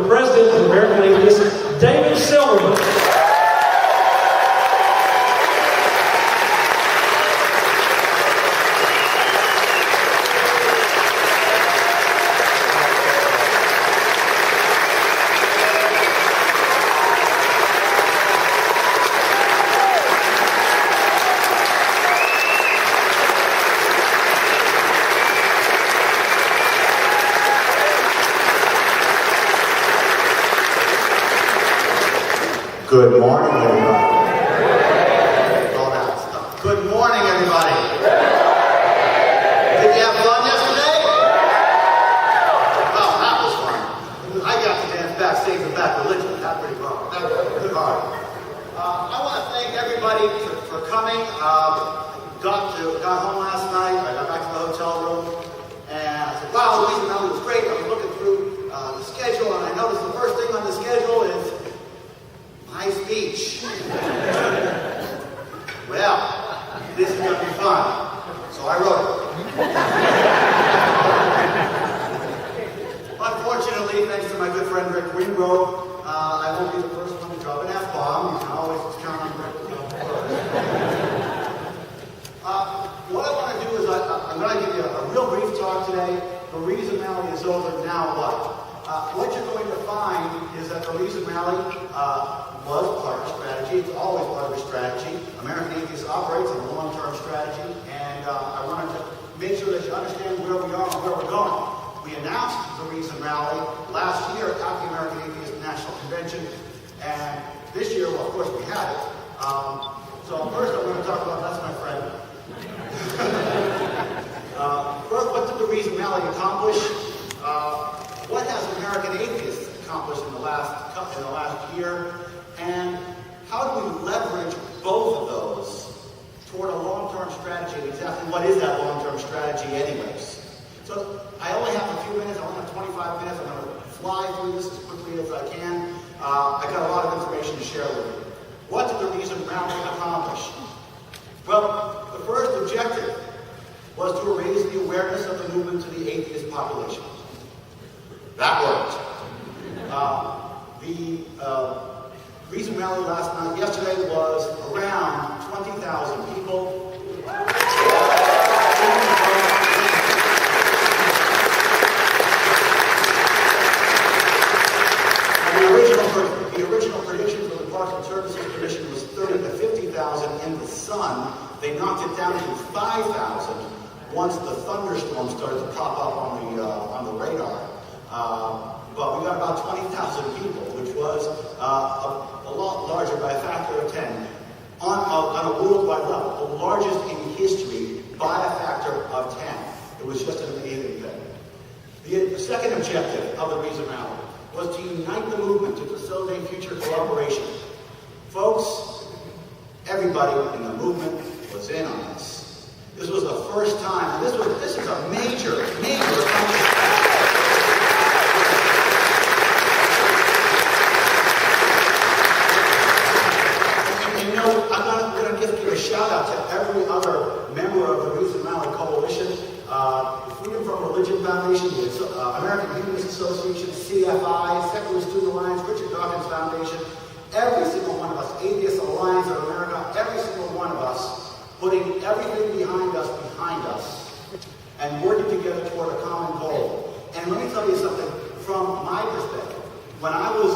the president of American Atheist, David Silverman. Good morning, everybody. All that stuff. Good morning, everybody. Did you have fun yesterday? Oh, that was fun. I got to dance backstage with Bad Religion. That's pretty fun. That was pretty hard. I want to thank everybody for coming. Got home last night. I got back to the hotel room, and I said, "Wow, Louise and Melanie was great." I was looking through the schedule, and I noticed the first thing on the schedule is my speech. Well, this is going to be fun. So I wrote it. Unfortunately, thanks to my good friend Rick Wingrove, I won't be the first one to drop an F-bomb. You can always count on Rick. What I want to do is I'm going to give you a real brief talk today. The reason Rally is over, now what? What you're going to find is that the reason Rally was part of strategy. It's always part of a strategy. American Atheist operates in a long-term strategy, and I wanted to make sure that you understand where we are and where we're going. We announced the Reason Rally last year at the American Atheist National Convention, and this year, well, of course, we had it. So first I'm going to talk about, that's my friend. First, what did the Reason Rally accomplish? What has American Atheists accomplished in the last year? And how do we leverage both of those toward a long-term strategy? And exactly what is that long-term strategy anyways? So I only have a few minutes. I only have 25 minutes. I'm going to fly through this as quickly as I can. I got a lot of information to share with you. What did the Reason Rally accomplish? Well, the first objective was to raise the awareness of the movement to the atheist population. That worked. The Reason Rally yesterday was around 20,000 people. The original prediction for the Parks and Services Commission was 30 to 50,000 in the sun. They knocked it down to 5,000 once the thunderstorm started to pop up on the radar. But we got about 20,000 people, which was a lot larger by a factor of 10 on a worldwide level, the largest in history by a factor of 10. It was just an amazing thing. The second objective of the Reason Rally was to unite the movement to facilitate future collaboration. Folks, everybody in the movement was in on this. This was the first time, and this is a major accomplishment. I'm going to give you a shout out to every other member of the Reason Rally Coalition, Freedom from Religion Foundation, the American Humanist Association, CFI, Secular Student Alliance, Richard Dawkins Foundation, every single one of us, Atheist Alliance of America, every single one of us, putting everything behind us, and working together toward a common goal. And let me tell you something from my perspective. When I was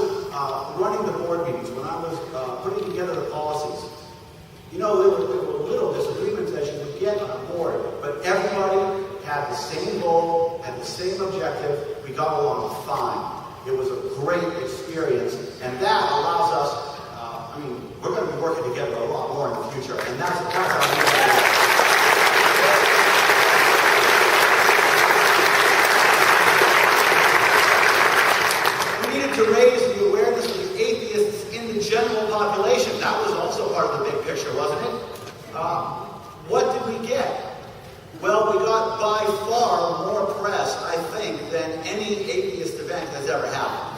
running the board meetings, when I was putting together the policies, there were little disagreements as you would get on a board, but everybody had the same goal, had the same objective. We got along fine. It was a great experience, and that allows us, we're going to be working together a lot more in the future, and that's how we do it. To raise the awareness of the atheists in the general population. That was also part of the big picture, wasn't it? What did we get? Well, we got by far more press, I think, than any atheist event has ever happened.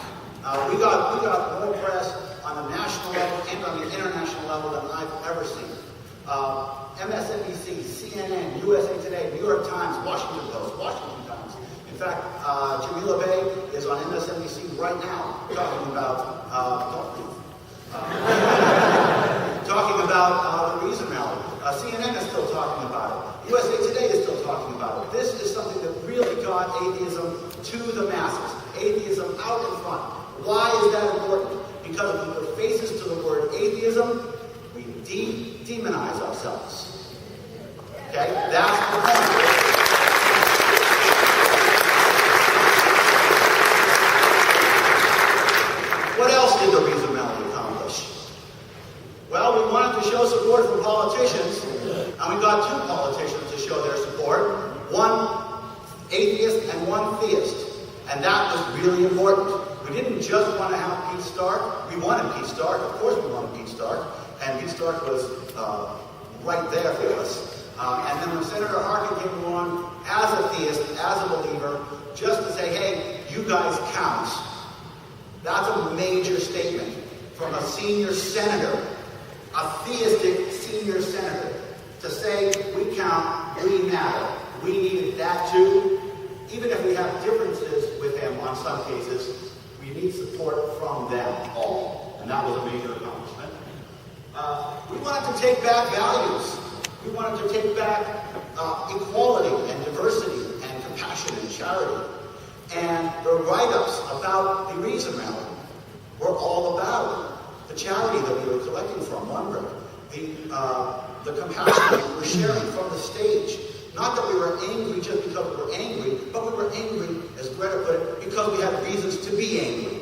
We got more press on the national level and on the international level than I've ever seen. MSNBC, CNN, USA Today, New York Times, Washington Post, Washington Times. In fact, Jamila Bay is on MSNBC right now talking about, talking about the Reason Rally. CNN is still talking about it. USA Today is still talking about it. This is something that really got atheism to the masses. Atheism out in front. Why is that important? Because when we put faces to the word atheism, we demonize ourselves. Okay? That's the point. What else did the Reason Rally accomplish? Well, we wanted to show support for politicians, and we got two politicians to show their support. One atheist and one theist. And that was really important. We didn't just want to have Pete Stark. We wanted Pete Stark. Of course we wanted Pete Stark. And Pete Stark was right there for us. And then when Senator Harkin came along as a theist, as a believer, just to say, hey, you guys count. That's a major statement from a senior senator, a theistic senior senator, to say, we count, we matter. We needed that too. Even if we have differences with him on some cases, we need support from them all. And that was a major accomplishment. We wanted to take back values. We wanted to take back equality and diversity and compassion and charity. And the write-ups about the Reason Rally were all about it. The charity that we were collecting from, Lundberg, the compassion that we were sharing from the stage. Not that we were angry just because we were angry, but we were angry, as Greta put it, because we had reasons to be angry.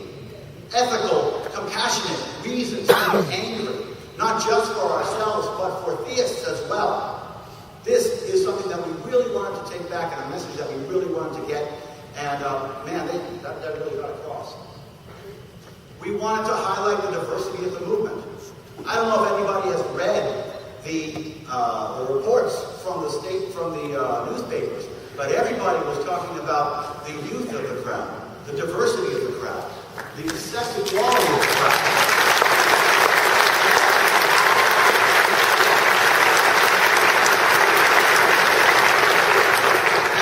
Ethical, compassionate reasons to be angry. Not just for ourselves, but for theists as well. This is something that we really wanted to take back, and a message that we really wanted to get. And man, that really got across. We wanted to highlight the diversity of the movement. I don't know if anybody has read the reports from the newspapers, but everybody was talking about the youth of the crowd, the diversity of the crowd, the sex equality of the crowd.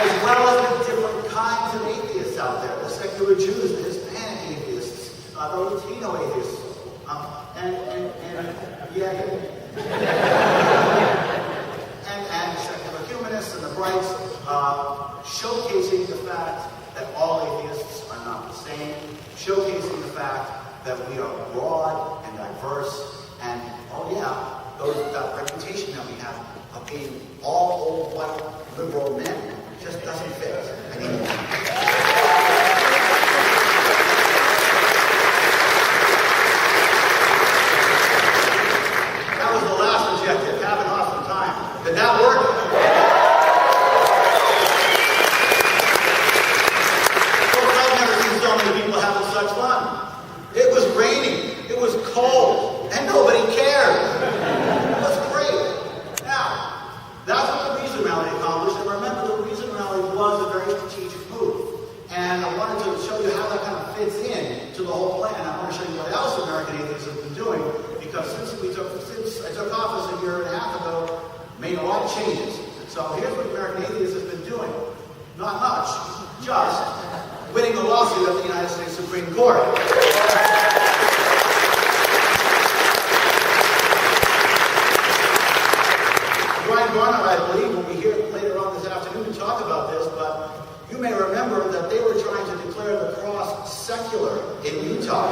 As well as the different kinds of atheists out there, the secular Jews, the Hispanic atheists, the Latino atheists, and secular humanists and the brights, showcasing the fact that all atheists are not the same, showcasing the fact that we are broad and diverse, and that reputation that we have of being all old white liberal men just doesn't fit anymore. Did that work? Folks, I've never seen so many people having such fun. It was raining, it was cold, and nobody cared. It was great. Now, that's what the Reason Rally accomplished, and remember, the Reason Rally was a very strategic move. And I wanted to show you how that kind of fits in to the whole plan. I want to show you what else American atheists have been doing, because since I took office a year and a half ago, made a lot of changes. So here's what American Atheists has been doing. Not much, just winning the lawsuit at the United States Supreme Court. Brian Garner, I believe, will be here later on this afternoon to talk about this, but you may remember that they were trying to declare the cross secular in Utah.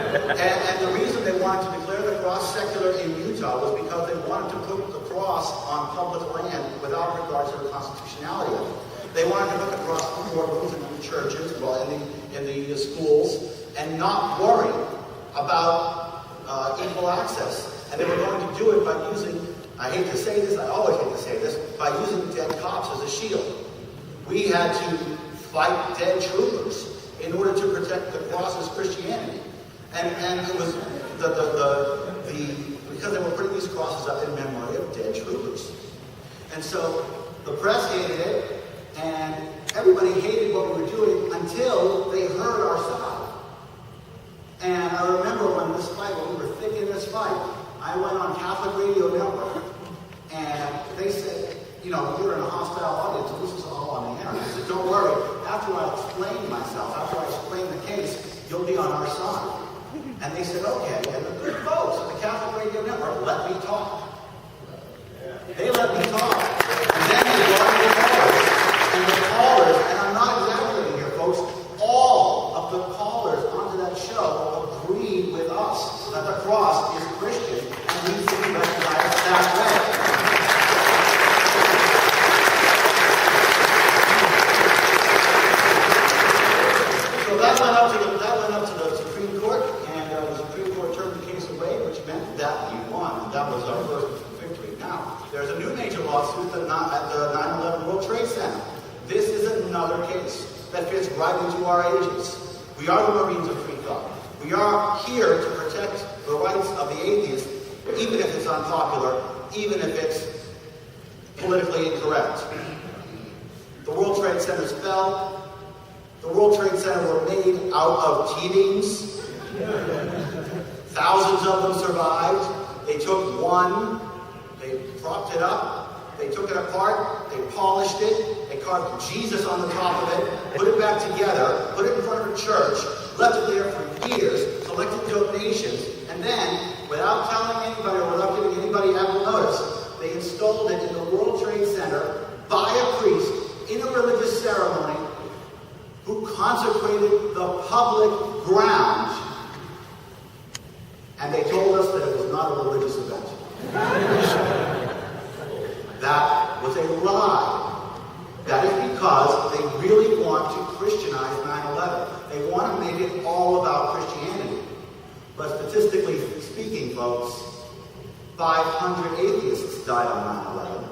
And the reason they wanted to declare the cross secular in Utah was because they wanted to put the cross on public land without regard to the constitutionality of it. They wanted to put the cross in the courtrooms and in the churches, in the schools, and not worry about equal access. And they were going to do it by using, I hate to say this, I always hate to say this, by using dead cops as a shield. We had to fight dead troopers in order to protect the cross as Christianity. And it was because they were putting these crosses up in memory of dead troopers. And so the press hated it, and everybody hated what we were doing until they heard our side. And I remember when we were thick in this fight, I went on Catholic Radio Network, and they said, you're in a hostile audience, and this is all on the internet. I said, don't worry, on our side. And they said, okay. And the good folks at the Catholic Radio Network let me talk. They let me talk. And then they brought me the callers. And the callers, and I'm not exaggerating here, folks, all of the callers onto that show agreed with us that the cross is Christian and needs to be recognized that way. So that went up to the Supreme Court, and the Supreme Court turned the case away, which meant that we won. And that was our first victory. Now, there's a new major lawsuit at the 9/11 World Trade Center. This is another case that fits right into our ages. We are the Marines of free thought. We are here to protect the rights of the atheist, even if it's unpopular, even if it's politically incorrect. The World Trade Centers fell. The World Trade Center were made out of T-beams. Thousands of them survived. They took one, they propped it up, they took it apart, they polished it, they carved Jesus on the top of it, put it back together, put it in front of a church, left it there for years, collected donations, and then, without telling anybody or without giving anybody ample notice, they installed it in the World Trade Center by a priest in a religious ceremony who consecrated the public ground. And they told us that it was not a religious event. That was a lie. That is because they really want to Christianize 9/11. They want to make it all about Christianity. But statistically speaking, folks, 500 atheists died on 9/11.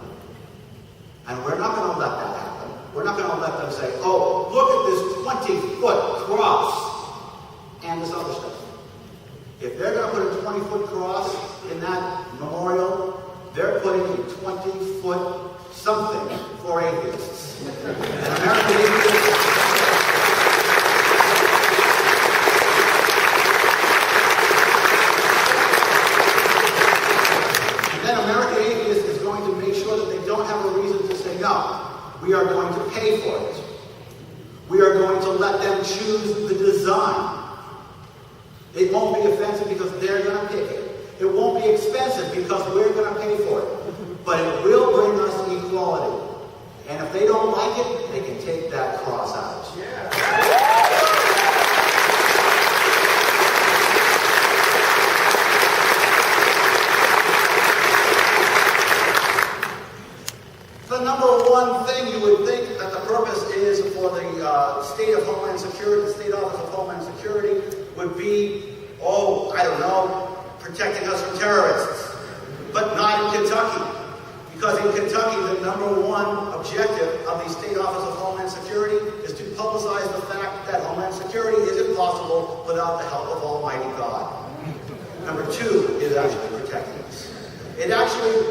And we're not going to let that happen. We're not going to let them say, oh, look at this 20-foot cross and this other stuff. If they're going to put a 20-foot cross in that memorial, they're putting a 20-foot something for atheists. And American atheists... And then American atheists is going to make sure that they don't have a reason to say no. We are going to pay for it. We are going to let them choose the design. It won't be offensive because they're going to pick it. It won't be expensive because we're going to pay for it. But it will bring us equality. And if they don't like it, they can take that cross out. The number one thing you would think that the purpose is for the state of Homeland Security, the State Office of Homeland Security, would be, oh, I don't know, protecting us from terrorists. But not in Kentucky. Because in Kentucky, the number one objective of the State Office of Homeland Security is to publicize the fact that Homeland Security isn't possible without the help of Almighty God. Number two is actually protecting us. It actually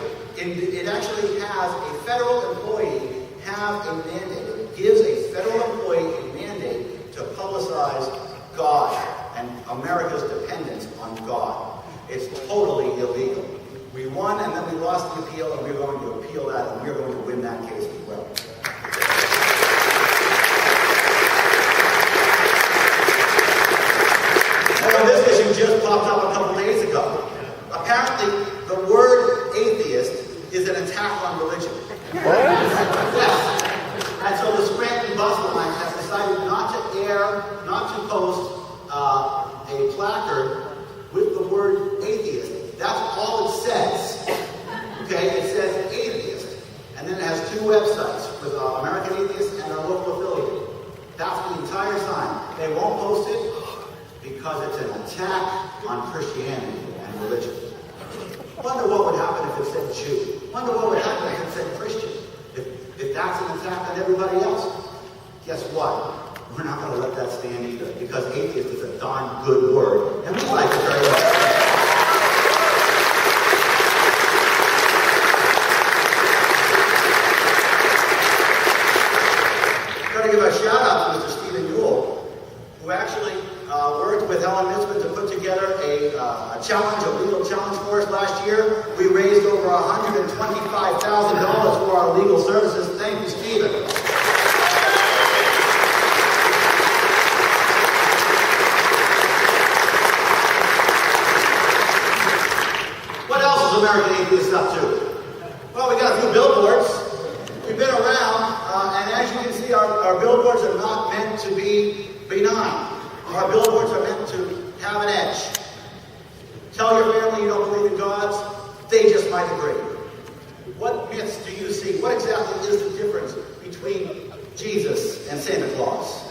has a federal employee have a mandate. It gives a federal employee a mandate to publicize God and America's dependence on God. It's totally illegal. We won and then we lost the appeal, and we're going to appeal that, and we're going to win that case as well. Now, this issue just popped up a couple days ago. Apparently, the word atheist is an attack on religion. Yes. And so the Scranton bus line has decided not to post a placard with the word atheist. That's all it says. Okay, it says atheist. And then it has two websites with American Atheist and our local affiliate. That's the entire sign. They won't post it because it's an attack on Christianity and religion. Wonder what would happen if it said Jew. Wonder what would happen if it said Christian. If that's an attack on everybody else. Guess what? We're not going to let that stand either, because atheist is a darn good word, and we like it very much. I'm going to give a shout out to Mr. Stephen Newell, who actually worked with Helen Nisman to put together a challenge, a legal challenge for us last year. We raised over $125,000 for our legal services. Thank you, Stephen. American Atheists up to? Well, we got a few billboards. We've been around, and as you can see, our billboards are not meant to be benign. Our billboards are meant to have an edge. Tell your family you don't believe in gods, they just might agree. What myths do you see? What exactly is the difference between Jesus and Santa Claus?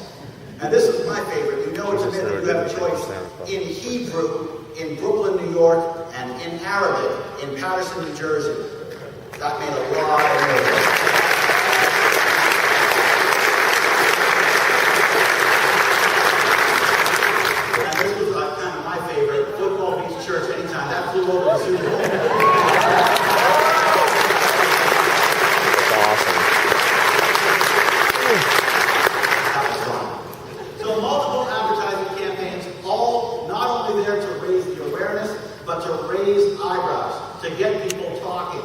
And this is my favorite. You know it's a myth that you have a choice in Hebrew, in Brooklyn, New York, and in Arabic, in Patterson, New Jersey. That made a lot of noise. And this was kind of my favorite. Football beats church anytime. That flew over the Super Bowl. That was fun. So multiple advertising campaigns, all not only there to raise the awareness, but to raise eyebrows, to get people talking.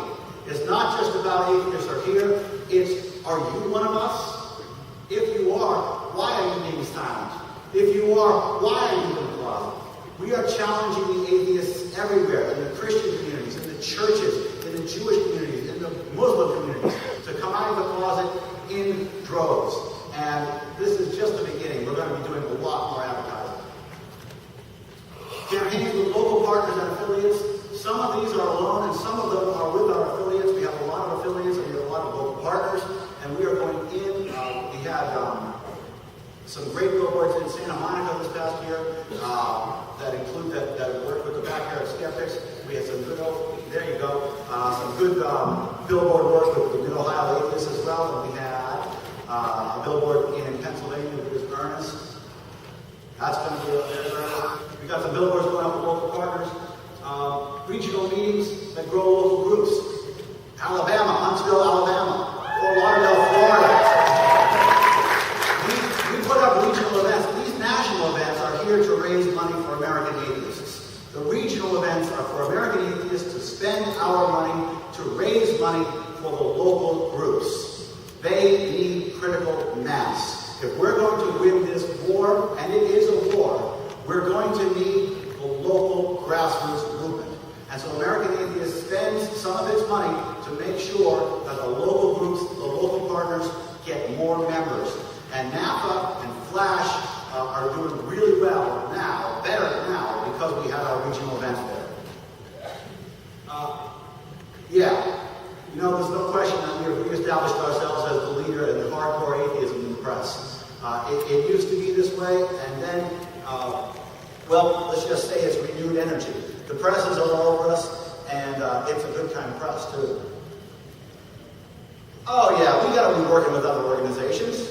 It's not just about atheists are here, it's, are you one of us? If you are, why are you being silent? If you are, why are you in the closet? We are challenging the atheists everywhere, in the Christian communities, in the churches, in the Jewish communities, in the Muslim communities, to come out of the closet in droves. And this is just the beginning. We're going to be doing a lot more advertising. Campaigns with local partners and affiliates. Some of these are alone, and some of them are with our affiliates. We have a lot of affiliates, and we have a lot of local partners. And we are going in. We had some great billboards in Santa Monica this past year that include that work with the Backyard Skeptics. We had some good, there you go, some good billboard work with the Mid-Ohio Atheists as well. And we had a billboard in Pennsylvania with Ernest. That's going to be there. We got some billboards going up with local partners. Regional meetings that grow local groups. Alabama, Huntsville, Alabama. Fort Lauderdale, Florida. We put up regional events. These national events are here to raise money for American atheists. The regional events are for American atheists to spend our money to raise money for the local groups. They need critical mass. If we're going to win this war, and it is a war, we're going to need the local grassroots movement. And so American Atheist spends some of its money to make sure that the local groups, the local partners, get more members. And NAPA and Flash are doing really well now, better now, because we have our regional events there. You know, there's no question that we established ourselves as the leader in the hardcore atheism in the press. It used to be this way, and then, well, let's just say it's renewed energy. The press is all over us, and it's a good kind of press, too. Oh, yeah, we got to be working with other organizations.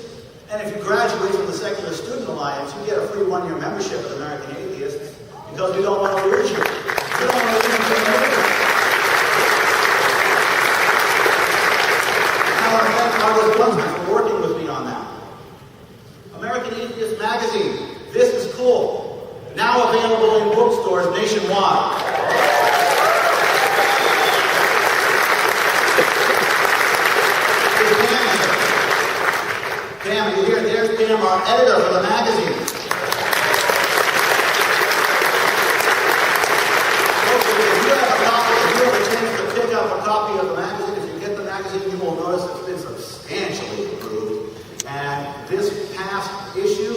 And if you graduate from the Secular Student Alliance, you get a free one-year membership at American Atheists, because we don't want to lose you. We don't want to lose you. Now, our ones for working with me on that. American Atheist Magazine. This is cool. Now available in bookstores nationwide. Pam, you hear? There's Pam, our editor for the magazine. If you have a chance to pick up a copy of the magazine, if you get the magazine, you will notice it's been substantially improved. And this past issue,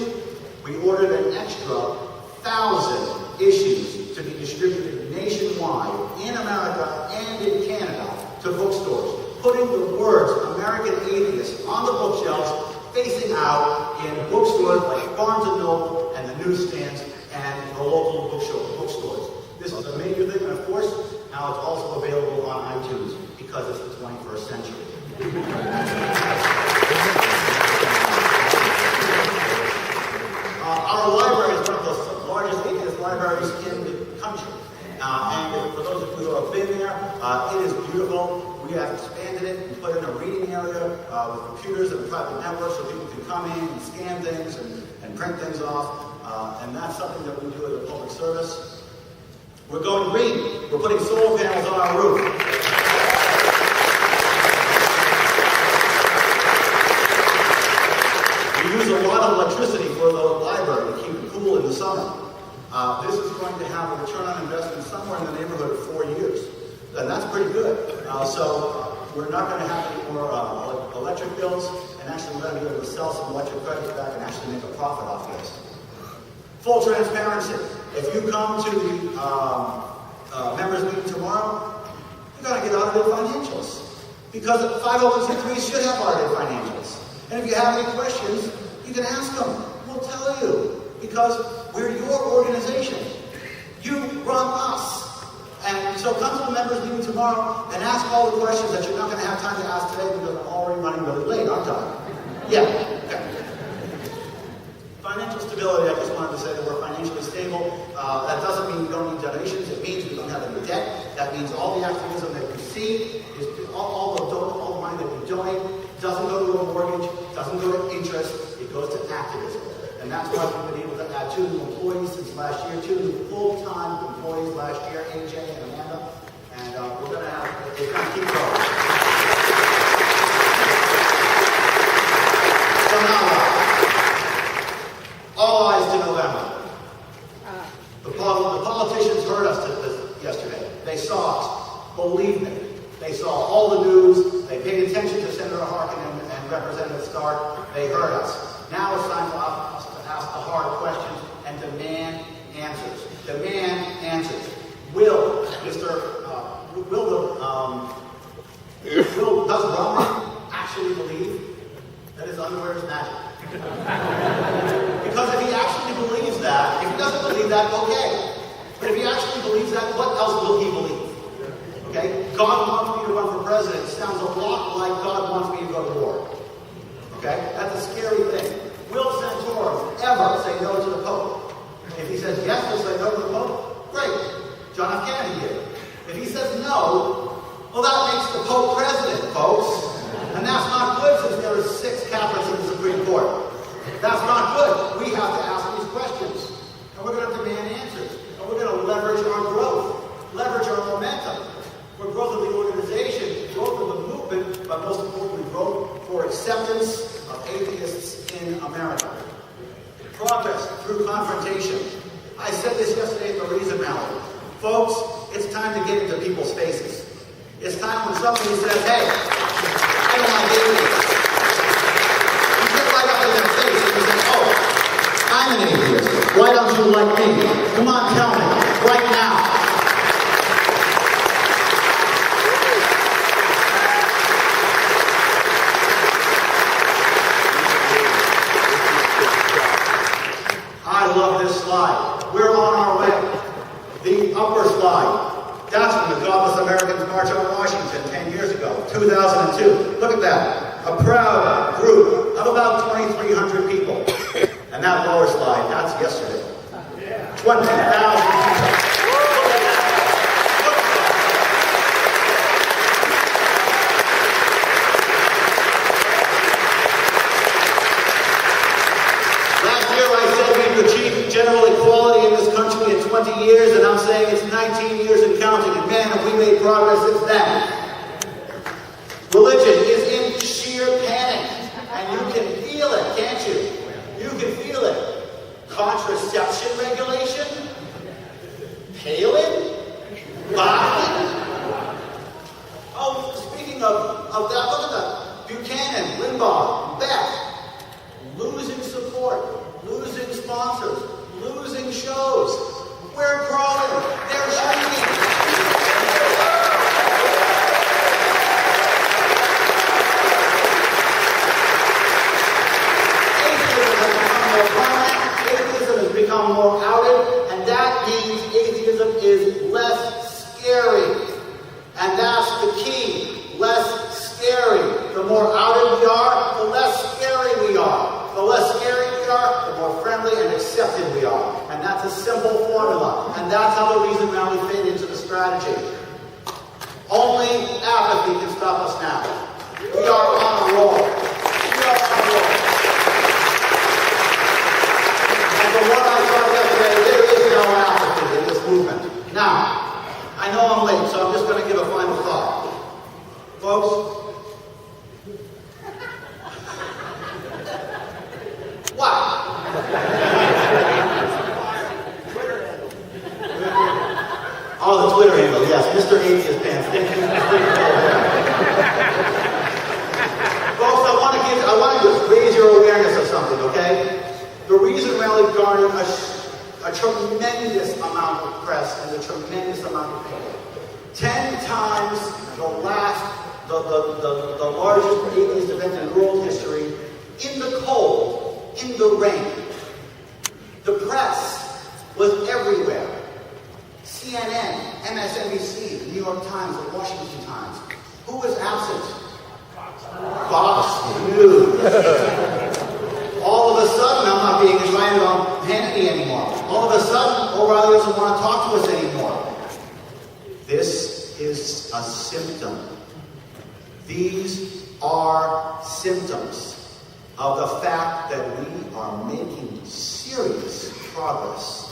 we ordered an extra 1,000 issues to be distributed nationwide in America and in Canada to bookstores, putting the words American Atheist on the bookshelves, facing out in bookstores like Barnes & Noble and the newsstands and the local bookstores. This is a major thing, and of course, now it's also available on iTunes because it's the 21st century. Our library is one of the largest atheist libraries in the country. And for those of you who have been there, it is beautiful. We have expanded it and put in a reading area with computers and a private network so people can come in and scan things and print things off. And that's something that we do as a public service. We're going green. We're putting solar panels on our roof. We use a lot of electricity for the library to keep it cool in the summer. This is going to have a return on investment somewhere in the neighborhood of 4 years. And that's pretty good. So we're not going to have any more electric bills, and actually we're going to be able to sell some electric credits back and actually make a profit off this. Full transparency. If you come to the members meeting tomorrow, you're going to get audited financials. Because 501c3s should have audited financials. And if you have any questions, you can ask them. We'll tell you. Because we're your organization. You run us. And so come to the members meeting tomorrow and ask all the questions that you're not going to have time to ask today because I'm already running really late, aren't I? Yeah. Okay. Financial stability, I just wanted to say that we're financially stable. That doesn't mean we don't need donations. It means we don't have any debt. That means all the activism that you see, is all the money that you donate, doesn't go to a mortgage, doesn't go to interest, it goes to activism. And that's why we've been able to add 2 new employees since last year, 2 new full-time employees last year, AJ and Amanda. And we're going to keep going. So now, all eyes to November. The politicians heard us yesterday. They saw us. Believe me. They saw all the news. They paid attention to Senator Harkin and Representative Stark. They heard us. Now it's time for us to ask the hard questions and demand answers. Demand answers. Will does Roman actually believe that his underwear is magic? Because if he actually believes that, if he doesn't believe that, okay. But if he actually believes that, what else will he believe? Okay? God wants me to run for president. Sounds a lot like God wants me to go to war. Okay? That's a scary thing. Will Santorum ever say no to the Pope? If he says yes, he'll say no to the Pope. Great. John F. Kennedy did. If he says no, well, that makes the Pope president, folks. And that's not good since there are 6 Catholics in the Supreme Court. That's not good. We have to ask these questions. And we're going to demand answers. And we're going to leverage our growth. Leverage our momentum. For growth of the organization, growth of the movement, but most importantly, growth for acceptance of atheists in America. Progress through confrontation. I said this yesterday at the Reason Rally. Folks, it's time to get into people's faces. It's time when somebody says, hey, I don't like atheists. You get right up in their face and you say, oh, I'm an atheist. Why don't you like me? Come on, tell me. Right now. I love this slide. We're on our way. The upper slide. That's when the Godless Americans marched on Washington 10 years ago, 2002. Look at that. A proud group of about 2,300 people. And that lower slide, that's yesterday. 20,000 people. General equality in this country in 20 years, and I'm saying it's 19 years and counting, and man, have we made progress since then. Religion is in sheer panic, and you can feel it, can't you? You can feel it. Contraception regulation? Palin? Biden? Oh, speaking of that, look at that. Buchanan, Limbaugh, Beck, losing support, losing sponsors, losing shows. We're growing. They're shrinking. Atheism has become more outed, and that means atheism is less scary. And that's the key. Less scary. The more outed we are, the less scary we are. The less scary we are, the more friendly and accepted we are. And that's a simple formula. And that's how the Reason Rally fit into the strategy. Only apathy can stop us now. We are on a roll. We are on a roll. And from what I saw yesterday, there is no apathy in this movement. Now, I know I'm late, so I'm just going to give a final thought. Folks, what? Oh, the Twitter handle. yes, Mr. Atheist Pants. Folks, I want to just raise your awareness of something, okay? The reason rally garnered a tremendous amount of press and a tremendous amount of people. 10 times the largest atheist event in world history, in the cold, in the rain. The press was everywhere. CNN, MSNBC, the New York Times, the Washington Times. Who was absent? Fox News. All of a sudden, I'm not being invited on Hannity anymore. All of a sudden, O'Reilly doesn't want to talk to us anymore. This is a symptom. These are symptoms of the fact that we are making serious progress.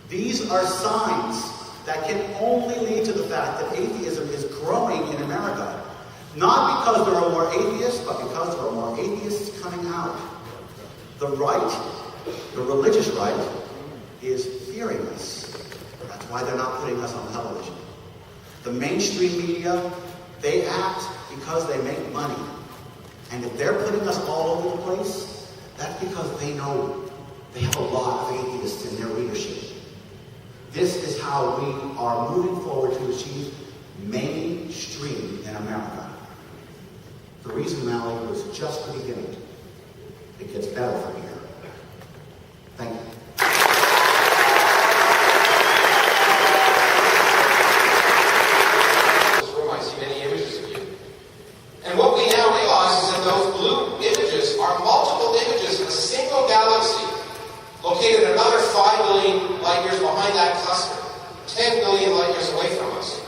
These are signs that can only lead to the fact that atheism is growing in America. Not because there are more atheists, but because there are more atheists coming out. The right, the religious right, is fearing us. That's why they're not putting us on television. The mainstream media, they act because they make money. And if they're putting us all over the place, that's because they know they have a lot of atheists in their leadership. This is how we are moving forward to achieve mainstream in America. The Reason Rally was just the beginning. It gets better from here. Thank you. This room, I see many images of you. And what we now realize is that those blue images are multiple images in a single galaxy, located another 5 billion light years behind that cluster, 10 billion light years away from us.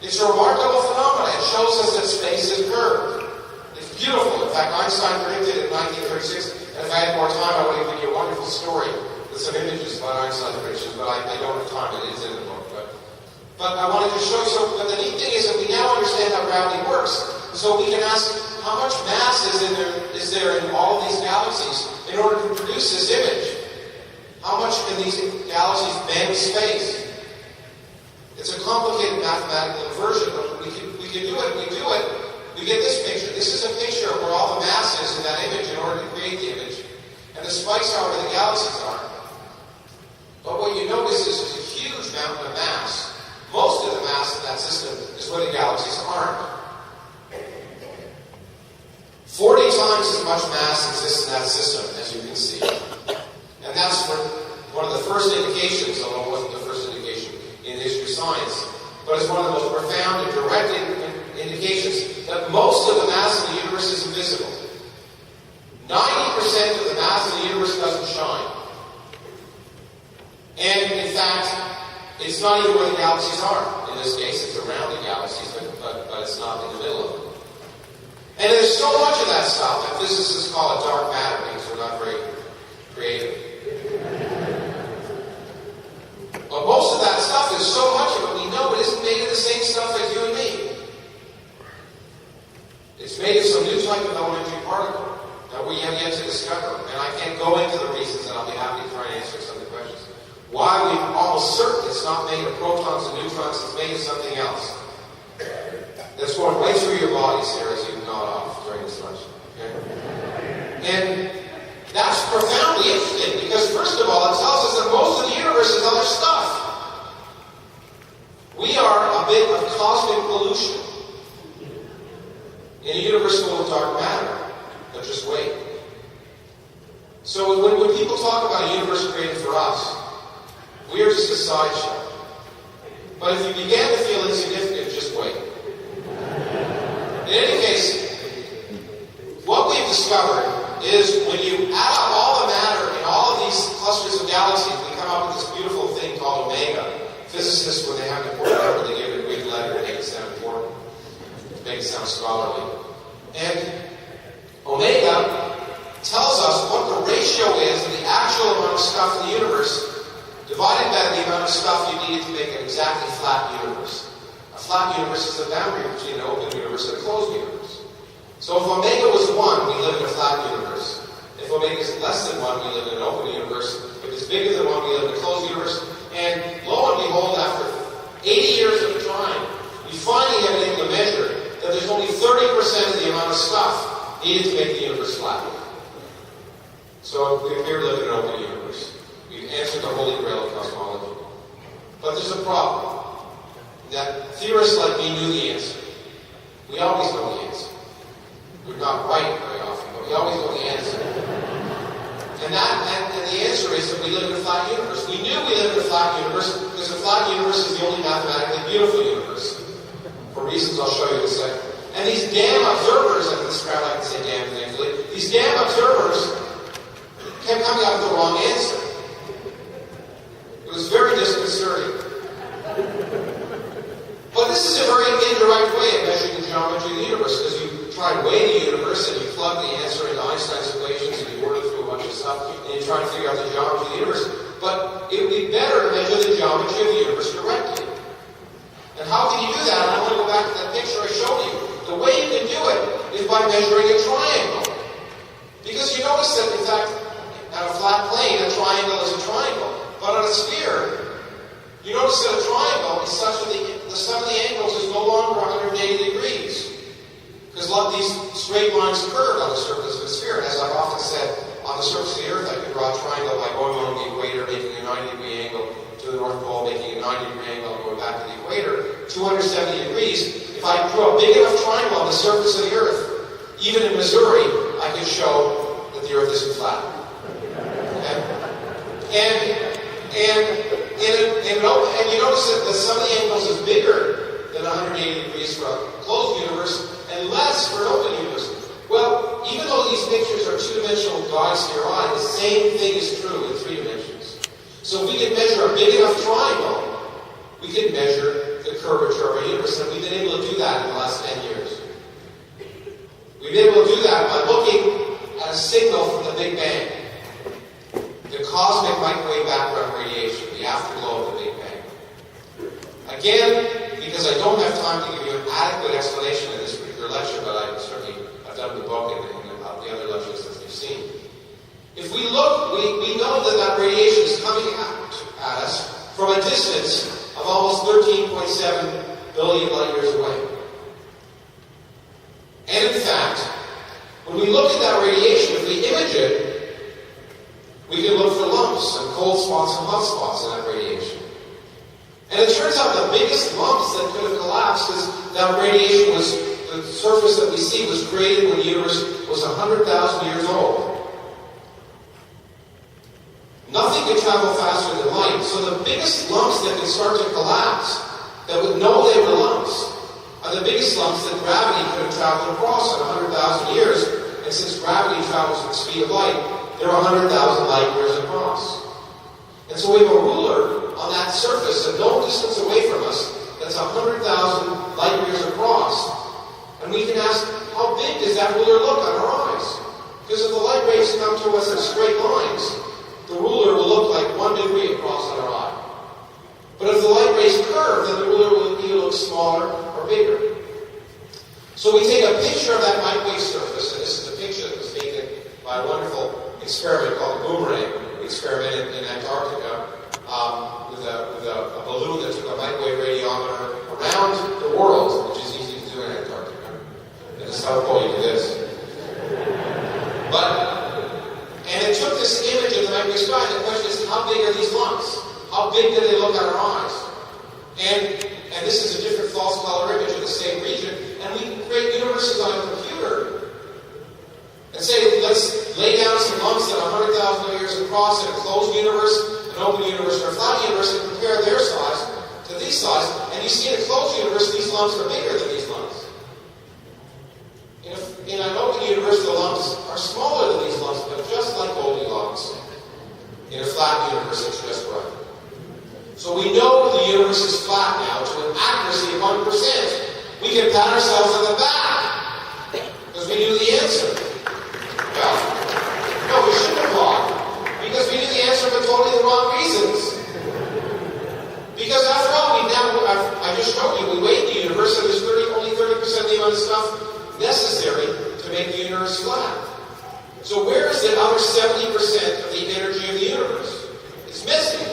It's a remarkable phenomenon. It shows us that space is curved. It's beautiful. In fact, Einstein predicted it in 1936, and if I had more time, I would have given you a wonderful story with some images about Einstein's predictions, but I don't have time. It is in the book. But I wanted to show you, but the neat thing is that we now understand how gravity works, so we can ask how much mass is there in all of these galaxies in order to produce this image? How much can these galaxies bend space? It's a complicated mathematical inversion, but we can do it. We do it. We get this picture. This is a picture where all the mass is in that image in order to create the image. And the spikes are where the galaxies are. But what you notice is there's a huge mountain of mass. Most of the mass in that system is where the galaxies aren't. 40 times as much mass exists in that system, as you can see. And that's one of the first indications, although it wasn't the first indication in history of science, but it's one of the most profound and direct indications that most of the mass in the universe is invisible. 90% of the mass in the universe doesn't shine. And in fact, it's not even where the galaxies are. In this case, it's around the galaxies, but it's not in the middle of them. And there's so much of that stuff that physicists call it dark matter because we're not very creative. But most of that stuff is so much of it, we know it isn't made of the same stuff as you and me. It's made of some new type of low-energy particle that we have yet to discover. And I can't go into the reasons, and I'll be happy to try and answer some of the questions. Why we're almost certain it's not made of protons and neutrons, it's made of something else. That's going right through your bodies here as you nod off during this lunch. Okay? And that's profoundly interesting because, first of all, it tells us that most of the universe is other stuff. We are a bit of cosmic pollution in a universe full of dark matter. But just wait. So when people talk about a universe created for us, we are just a sideshow. But if you began to feel insignificant, just wait. In any case, what we've discovered is when you add up all the matter in all of these clusters of galaxies, we come up with this beautiful thing called omega. Physicists, when they have to put it out, they give it a big letter to make it sound important, to make it sound scholarly. And omega tells us what the ratio is of the actual amount of stuff in the universe divided by the amount of stuff you needed to make an exactly flat universe. A flat universe is the boundary between an open universe and a closed universe. So if omega was 1, we live in a flat universe. If omega is less than 1, we live in an open universe. If it's bigger than 1, we live in a closed universe. And lo and behold, after 80 years of trying stuff needed to make the universe flat. So we appear to live in an open universe. We've answered the holy grail of cosmology. But there's a problem. That theorists like me knew the answer. We always know the answer. We're not right very often, but we always know the answer. And the answer is that we live in a flat universe. We knew we lived in a flat universe because a flat universe is the only mathematically beautiful universe. For reasons I'll show you in a second. And these damn observers, I can say damn thankfully, these damn observers kept coming up with the wrong answer. It was very disconcerting. But this is a very indirect way of measuring the geometry of the universe, because you try and weigh the universe and you plug the answer into Einstein's equations and you work through a bunch of stuff and you try to figure out the geometry of the universe. But it would be better to measure the geometry of the universe directly. And how can you do that? I want to go back to that picture I showed you. The way you can do it is by measuring a triangle. Because you notice that, in fact, on a flat plane, a triangle is a triangle. But on a sphere, you notice that a triangle is such that the sum of the angles is no longer 180 degrees. Because these straight lines curve on the surface of a sphere. And as I've often said, on the surface of the Earth, I could draw a triangle by going along the equator, making a 90-degree angle to the North Pole, making a 90-degree angle, and going back to the equator, 270 degrees. If I drew a big enough triangle on the surface of the Earth, even in Missouri, I could show that the Earth isn't flat. Okay? And you notice that the sum of the angles is bigger than 180 degrees for a closed universe and less for an open universe. Well, even though these pictures are two-dimensional guides to your eye, the same thing is true in three dimensions. So if we can measure a big enough triangle, we can measure the curvature of our universe, and we've been able to do that in the last 10 years. We've been able to do that by looking at a signal from the Big Bang. The cosmic microwave background radiation, the afterglow of the Big Bang. Again, because I don't have time to give you an adequate explanation in this particular lecture, but I've done the book and the other lectures that you've seen. If we look, we know that radiation is coming at us from a distance of almost 13.7 billion light years away. And in fact, when we look at that radiation, if we image it, we can look for lumps and cold spots and hot spots in that radiation. And it turns out the biggest lumps that could have collapsed is that radiation was, the surface that we see was created when the universe was 100,000 years old. Nothing could travel faster than light, so the biggest lumps that could start to collapse, that would know they were lumps, are the biggest lumps that gravity could have traveled across in 100,000 years. And since gravity travels at the speed of light, they're 100,000 light years across. And so we have a ruler on that surface at no distance away from us that's 100,000 light years across. And we can ask, how big does that ruler look on our eyes? Because if the light rays come to us in straight lines, the ruler will look like 1 degree across on our eye. But if the light rays curve, then the ruler will either look smaller or bigger. So we take a picture of that microwave surface, and this is a picture that was taken by a wonderful experiment called the Boomerang experiment in Antarctica with a balloon that took a microwave radiometer around the world, which is easy to do in Antarctica. In the South Pole, you do this. And it took this image of the microwave sky, and the question is, how big are these lumps? How big do they look on our eyes? And this is a different false color image of the same region, and we can create universes on a computer and say, let's lay down some lumps that are 100,000 years across in a closed universe, an open universe, or a flat universe, and compare their size to these size. And you see in a closed universe, these lumps are bigger than these lumps. In an open universe, the lumps are smaller than these lumps, but just like Goldilocks. In a flat universe, it's just right. So we know the universe is flat now to an accuracy of 1%. We can pat ourselves on the back because we knew the answer. Well, no, we shouldn't have lied because we knew the answer for totally the wrong reasons. Because after all, I just showed you, we weighed the universe and there's only 30% of the amount of stuff necessary to make the universe flat. So where is the other 70% of the energy of the universe? It's missing.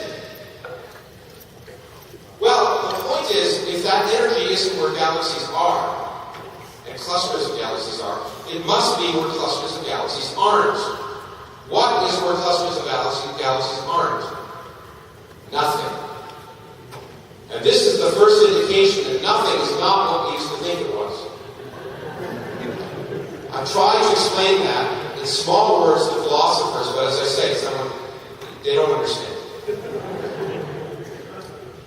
Well, the point is, if that energy isn't where galaxies are, and and clusters of galaxies are, it must be where clusters of galaxies aren't. What is where clusters of galaxies aren't? Nothing. And this is the first indication that nothing is not what we used to think it was. I've tried to explain that in small words to philosophers, but as I say, they don't understand.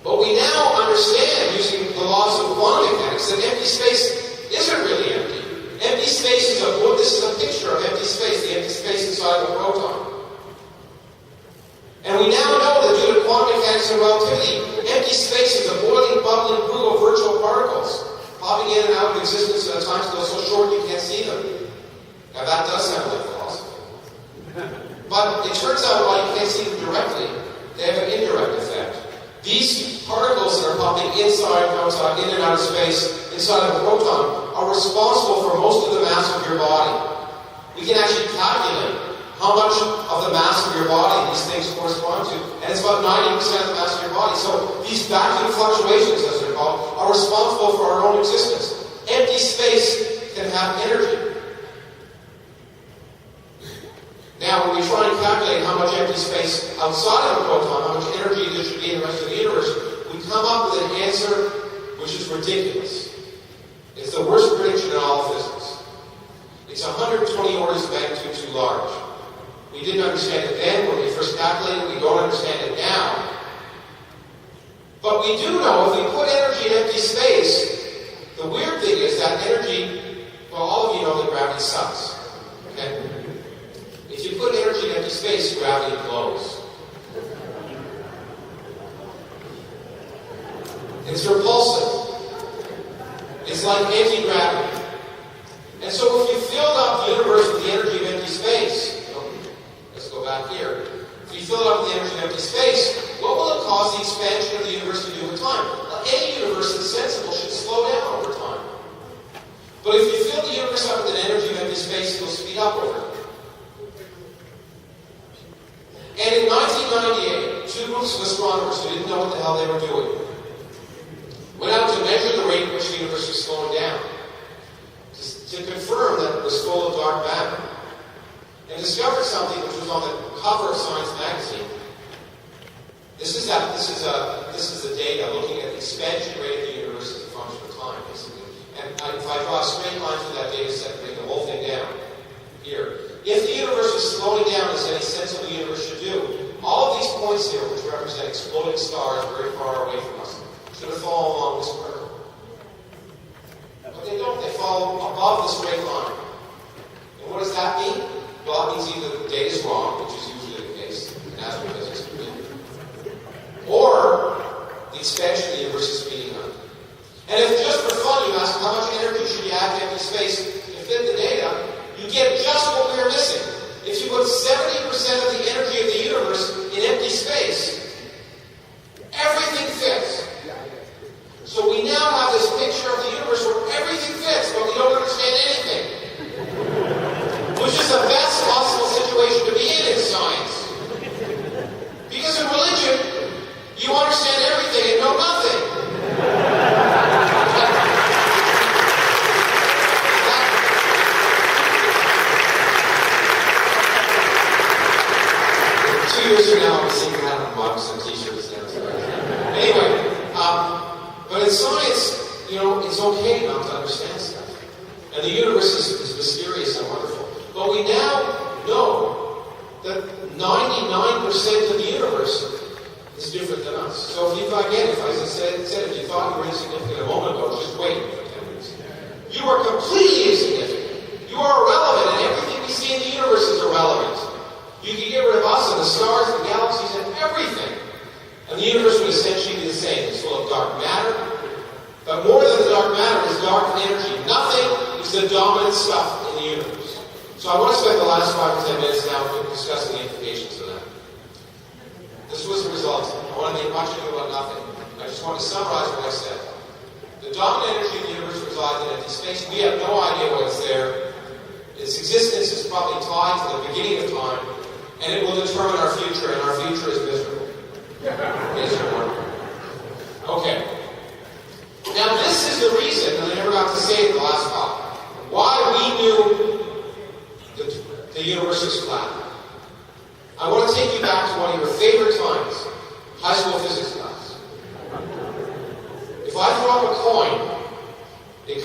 But we now understand, using the laws of quantum mechanics, that empty space isn't really empty. Empty space is this is a picture of empty space, the empty space inside of a proton. And we now know that due to quantum mechanics and relativity, empty space is a boiling, bubbling pool of virtual particles, popping in and out of existence at a time scale so short you can't see them. Now that does sound like philosophy. But it turns out while you can't see them directly, they have an indirect effect. These particles that are popping inside, outside, in and out of space, inside of a proton, are responsible for most of the mass of your body. We can actually calculate how much of the mass of your body these things correspond to, and it's about 90% of the mass of your body. So these vacuum fluctuations, as they're called, are responsible for our own existence. Empty space can have energy. Now, when we try and calculate how much empty space outside of a proton, how much energy there should be in the rest of the universe, we come up with an answer which is ridiculous. It's the worst prediction in all of physics. It's 120 orders of magnitude too large. We didn't understand it then when we first calculated it. We don't understand it now. But we do know if we put energy in empty space, the weird thing is that energy, well, all of you know that gravity sucks. Okay? If you put energy in empty space, gravity blows. It's repulsive. It's like anti-gravity. And so if you filled up the universe with the energy of empty space, let's go back here. If you fill it up with the energy of empty space, what will it cause the expansion of the universe to do with time? Well, any universe that's sensible should slow down over time. But if you fill the universe up with an energy of empty space, it'll speed up over time. And in 1998, two groups of astronomers who didn't know what the hell they were doing went out to measure the rate at which the universe was slowing down to confirm that it was full of dark matter, and discovered something which was on the cover of Science magazine. This is the data looking at the expansion rate of the universe as a function of time, basically. And if I draw a straight line through that data set and bring the whole thing down here. If the universe was slowing down as any sensible universe should do, all of these points here, which represent exploding stars very far away from us, should have fallen along this curve. But they don't. They fall above the straight line. And what does that mean? Well, it means either the data is wrong, which is usually the case in astrophysics, or the expansion of the universe is speeding up. And if just for fun you ask how much energy should you have to empty space to fit the data, you get just what we are missing. If you put 70% of the energy of the universe in empty space, everything fits. So we now have this picture of the universe where everything fits, but we don't understand anything. Which is the best possible situation to be in science. Because in religion, you understand everything and know nothing. Years from now, I'm singing out of mugs and t-shirts. Anyway, but in science, it's okay not to understand stuff. And the universe is mysterious and wonderful. But we now know that 99% of the universe is different than us. So if I said, if you thought you were insignificant a moment ago, just wait for 10 minutes. You are completely insignificant. You are irrelevant, and everything we see in the universe is irrelevant. You can get rid of us and the stars and the galaxies and everything. And the universe would essentially be the same. It's full of dark matter. But more than the dark matter is dark energy. Nothing is the dominant stuff in the universe. So I want to spend the last 5 to 10 minutes now discussing the implications of that. This was the result. I want to make much ado about nothing. I just want to summarize what I said. The dominant energy of the universe resides in empty space. We have no idea what's there. Its existence is probably tied to the beginning of time. And it will determine our future, and our future is miserable. Miserable. Okay. Now this is the reason, and I never got to say it in the last talk,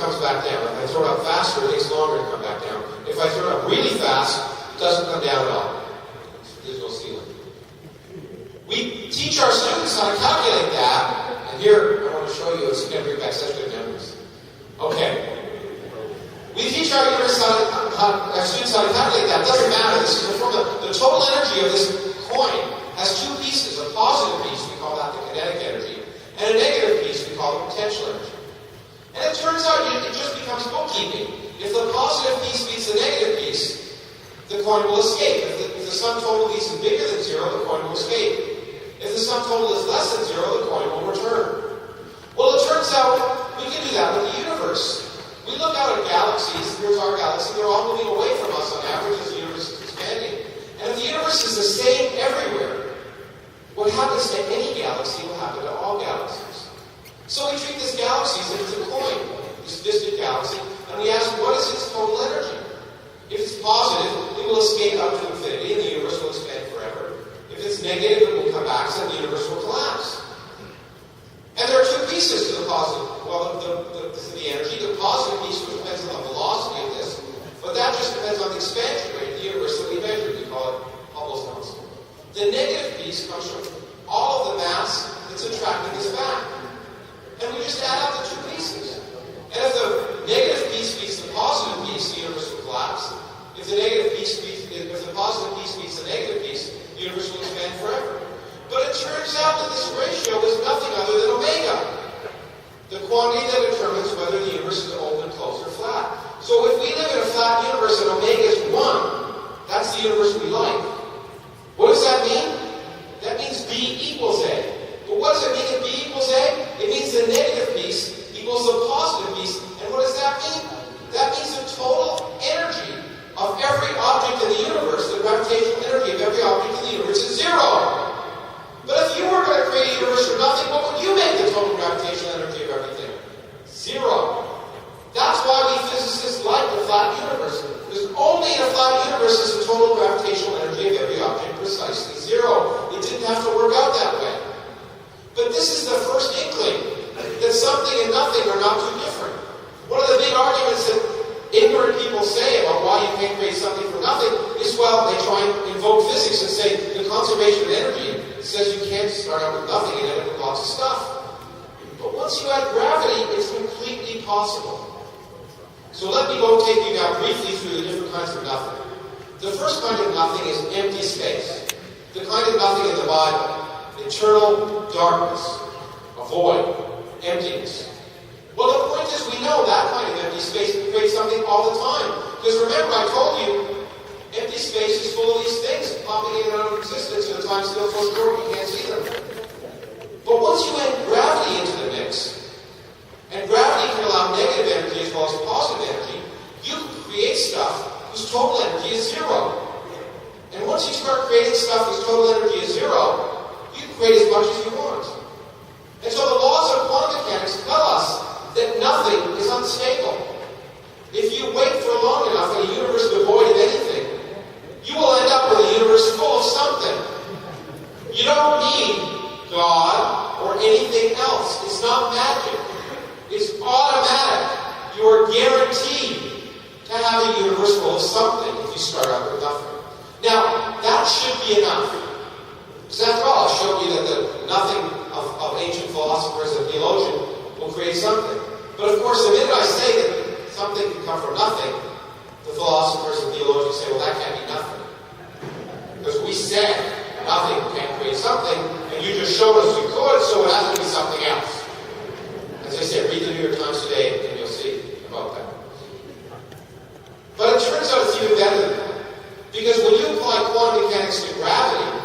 comes back down. If I throw it up faster, it takes longer to come back down. If I throw it up really fast, it doesn't come down at all. There's no ceiling. We teach our students how to calculate that, and here I want to show you, it's going to bring back such good memories. Okay. We teach our students how to calculate that. It doesn't matter. This is from the total energy of this coin has two pieces. A positive piece, we call that the kinetic energy, and a negative piece, we call it potential energy. And it turns out it just becomes bookkeeping. If the positive piece beats the negative piece, the coin will escape. If the sum total of these is bigger than zero, the coin will escape. If the sum total is less than zero, the coin will return. Well, it turns out we can do that with the universe. We look out at galaxies. Here's our galaxy. They're all moving away from us on average as the universe is expanding. And if the universe is the same everywhere, what happens to any galaxy will happen to all galaxies. So we treat this galaxy as if it's a coin, this distant galaxy, and we ask, what is its total energy? If it's positive, it will escape out to infinity, and the universe will expand forever. If it's negative, it will come back, and the universe will collapse. And there are two pieces to the positive. Well, the energy, the positive piece, which depends on the velocity of this, but that just depends on the expansion rate of the universe that we measured. We call it Hubble's constant. The negative piece comes from all of the mass that's attracting this back. And we just add up the two pieces. And if the negative piece beats the positive piece, the universe will collapse. If the positive piece beats the negative piece, the universe will expand forever. But it turns out that this ratio is nothing other than omega, the quantity that determines whether the universe is open, closed, or flat. So if we live in a flat universe and omega is 1, that's the universe we like. What does that mean? That means B equals A. But what does it mean if B equals A? It means the negative piece equals the positive piece. And what does that mean? That means the total energy of every object in the universe, the gravitational energy of every object in the universe is 0. But if you were going to create a universe from nothing, what would you make the total gravitational energy of everything? 0. That's why we physicists like the flat universe. Because only in a flat universe is the total gravitational energy of every object precisely 0. It didn't have to work out that way. But this is the first inkling that something and nothing are not too different. One of the big arguments that ignorant people say about why you can't create something from nothing is, well, they try and invoke physics and say the conservation of energy says you can't start out with nothing and end up with lots of stuff. But once you add gravity, it's completely possible. So let me go take you now briefly through the different kinds of nothing. The first kind of nothing is empty space. The kind of nothing in the Bible. Eternal darkness. A void. Emptiness. Well, the point is we know that kind of empty space can create something all the time. Because remember, I told you, empty space is full of these things popping in and out of existence and the time scale so short you can't see them. But once you add gravity into the mix, and gravity can allow negative energy as well as positive energy, you can create stuff whose total energy is 0. And once you start creating stuff whose total energy is 0, you can create as much as you want. And so the laws of quantum mechanics tell us that nothing is unstable. If you wait for long enough in a universe devoid of anything, you will end up with a universe full of something. You don't need God or anything else. It's not magic. It's automatic. You are guaranteed to have a universe full of something if you start out with nothing. Now, that should be enough. Because after all, I showed you that the nothing of ancient philosophers and theologians will create something. But of course, the minute I say that something can come from nothing, the philosophers and theologians say, well, that can't be nothing. Because we said nothing can create something, and you just showed us you could, so it has to be something else. As I said, read the New York Times today, and you'll see about that. But it turns out it's even better than that. Because when you apply quantum mechanics to gravity,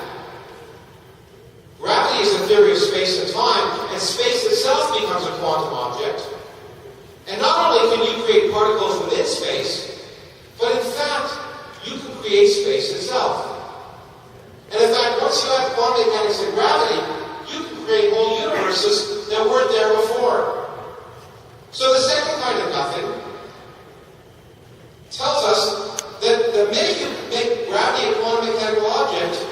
gravity is the theory of space and time, and space itself becomes a quantum object. And not only can you create particles within space, but in fact, you can create space itself. And in fact, once you add quantum mechanics and gravity, you can create whole universes that weren't there before. So the second kind of nothing tells us that the minute you make gravity a quantum mechanical object,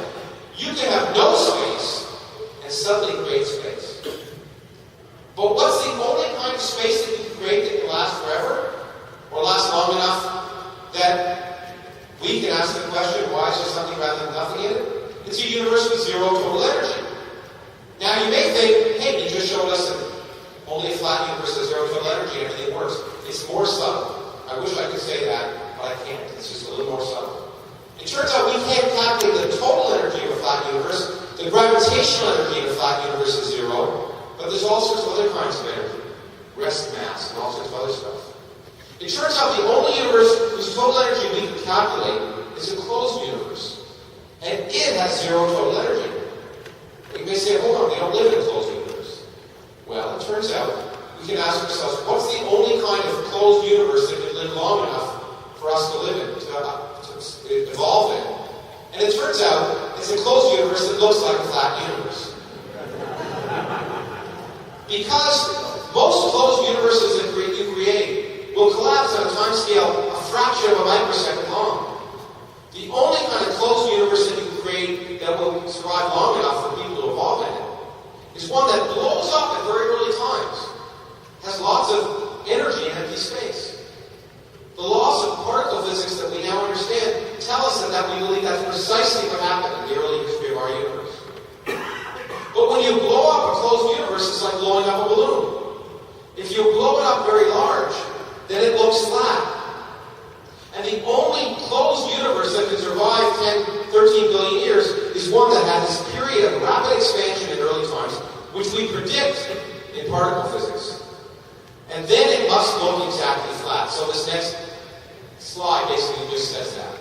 you can have no space and suddenly create space. But what's the only kind kind of space that you can create that can last forever, or last long enough that we can ask the question, why is there something rather than nothing in it? It's a universe with zero total energy. Now you may think, hey, you just showed us that only a flat universe has zero total energy and everything works. It's more subtle. I wish I could say that, but I can't. It's just a little more subtle. It turns out we can't calculate the total energy of a flat universe. The gravitational energy of a flat universe is zero, but there's all sorts of other kinds of energy. Rest mass and all sorts of other stuff. It turns out the only universe whose total energy we can calculate is a closed universe. And it has zero total energy. You may say, hold on, we don't live in a closed universe. Well, it turns out we can ask ourselves, what's the only kind of closed universe that could live long enough for us to live in, to evolve in? And it turns out it's a closed universe that looks like a flat universe. Because most closed universes that you create will collapse on a time scale a fraction of a microsecond long. The only kind of closed universe that you can create that will survive long enough for people to evolve in it is one that blows up at very early times, has lots of energy and empty space. The laws of particle physics that we now understand tell us that we believe that's precisely what happened in the early history of our universe. But when you blow up a closed universe, it's like blowing up a balloon. If you blow it up very large, then it looks flat. And the only closed universe that can survive 10, 13 billion years is one that had this period of rapid expansion in early times, which we predict in particle physics. And then it must look exactly flat. So this next slide basically just says that.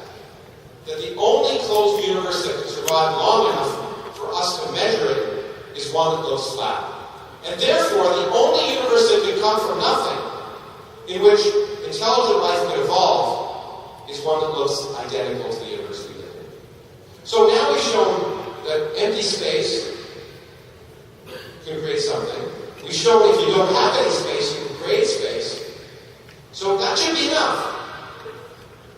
That the only closed universe that can survive long enough for us to measure it is one that looks flat. And therefore, the only universe that could come from nothing, in which intelligent life could evolve, is one that looks identical to the universe we live in. So now we've shown that empty space can create something. We've shown if you don't have any space, you can create space. So that should be enough.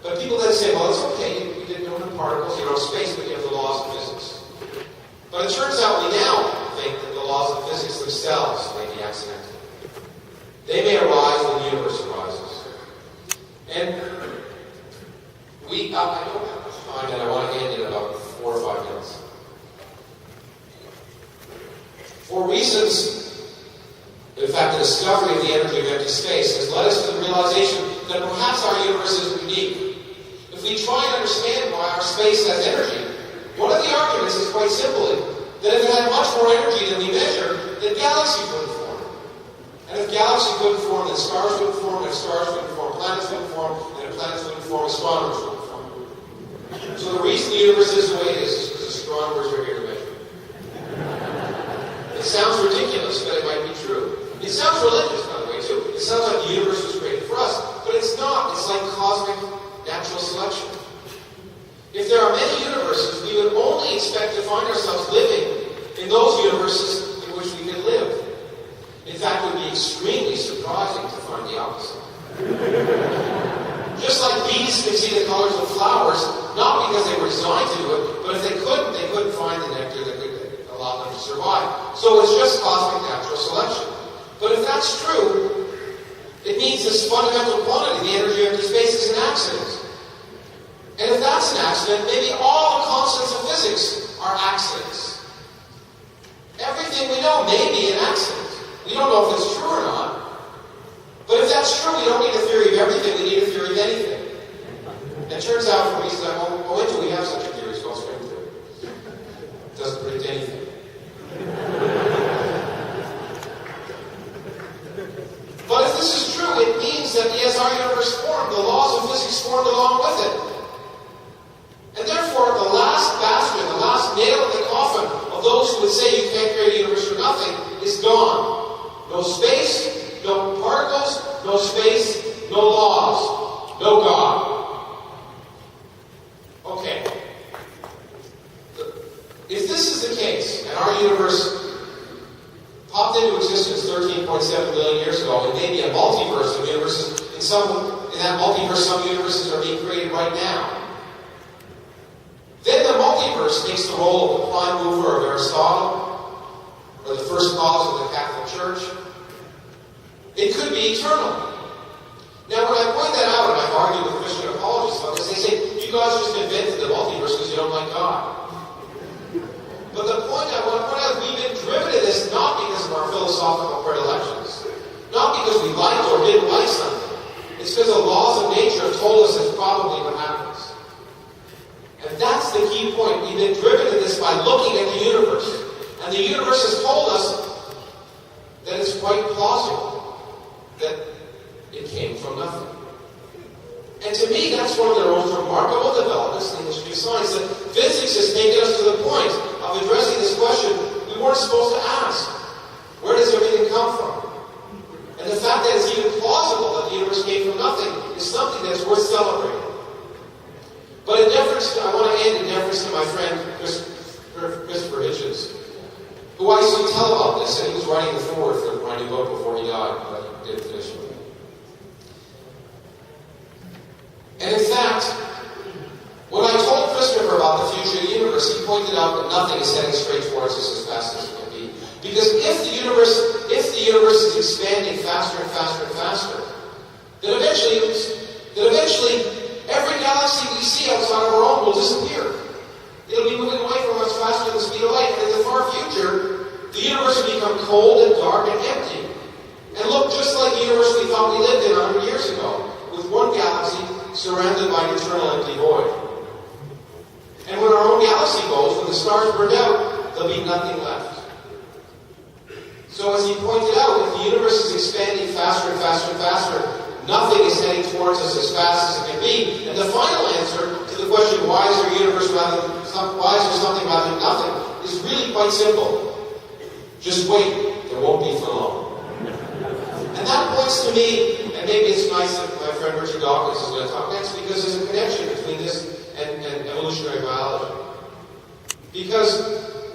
But people then say, well, it's okay, you don't have particles, you don't have space, but you have the laws of physics. But it turns out we now think that the laws of physics themselves may be accidental. They may arise when the universe arises. And I don't have much time, and I want to end in about 4 or 5 minutes. For reasons, in fact, the discovery of the energy of empty space has led us to the realization that perhaps our universe is unique. If we try and understand why our space has energy, one of the arguments is quite simply that if it had much more energy than we measure, then galaxies wouldn't form. And if galaxies wouldn't form, then stars wouldn't form, and if stars wouldn't form, planets wouldn't form, and if planets wouldn't form, astronomers wouldn't form. So the reason the universe is the way it is because astronomers are here to measure. It sounds ridiculous, but it might be true. It sounds religious, by the way, too. It sounds like the universe was created for us, but it's not. It's like cosmic natural selection. If there are many universes, we would only expect to find ourselves living in those universes in which we can live. In fact, it would be extremely surprising to find the opposite. Just like bees can see the colors of flowers, not because they were designed to do it, but if they couldn't find the nectar that could allow them to survive. So it's just cosmic natural selection. But if that's true, it means this fundamental quantity, the energy of empty space, is an accident. And if that's an accident, maybe all the constants of physics are accidents. Everything we know may be an accident. We don't know if it's true or not. But if that's true, we don't need a theory of everything, we need a theory of anything. And it turns out, for reasons I won't go into, we have such a theory, it's called string theory. It doesn't predict anything. But if this is true, it means that as our universe formed, the laws of physics formed along with it. And therefore, the last bastion, the last nail in the coffin of those who would say you can't create a universe from nothing is gone. No space, no particles, no space, no laws, no God. Okay. If this is the case, and our universe popped into existence 13.7 billion years ago, it may be a multiverse of universes. In that multiverse, some universes are being created right now. Then the multiverse takes the role of the prime mover of Aristotle, or the first cause of the Catholic Church. It It could be eternal. Now, when I point that out, and I've argued with Christian apologists about this, they say, you guys just invented the multiverse because you don't like God. But the point I want to point out is we've been driven to this not because of our philosophical predilections, not because we liked or didn't like something. It's because the laws of nature have told us it's probably what happens. And that's the key point. We've been driven to this by looking at the universe. And the universe has told us that it's quite plausible that it came from nothing. And to me, that's one of the most remarkable developments in the history of science, that physics has taken us to the point of addressing this question we weren't supposed to ask. Where does everything come from? And the fact that it's even plausible that the universe came from nothing is something that's worth celebrating. But in deference to, I want to end in deference to my friend Christopher Hitchens, who I used to tell about this, and he was writing the foreword for my new book before he died, but he didn't finish it. And in fact, when I told Christopher about the future of the universe, he pointed out that nothing is heading straight towards us as fast as it can be. Because if the universe is expanding faster and faster and faster, then eventually every galaxy we see outside of our own will disappear. It'll be moving away from us faster than the speed of light, and in the far future, the universe will become cold and dark and empty, and look just like the universe we thought we lived in 100 years ago, with one galaxy surrounded by an eternal empty void. And when our own galaxy goes, when the stars burn out, there'll be nothing left. So as he pointed out, if the universe is expanding faster and faster and faster, nothing is heading towards us as fast as it can be. And the final answer to the question, why is there something rather than nothing, is really quite simple. Just wait, there won't be for long. And that points to me, and maybe it's nice that my friend Richard Dawkins is going to talk next, because there's a connection between this and evolutionary biology. Because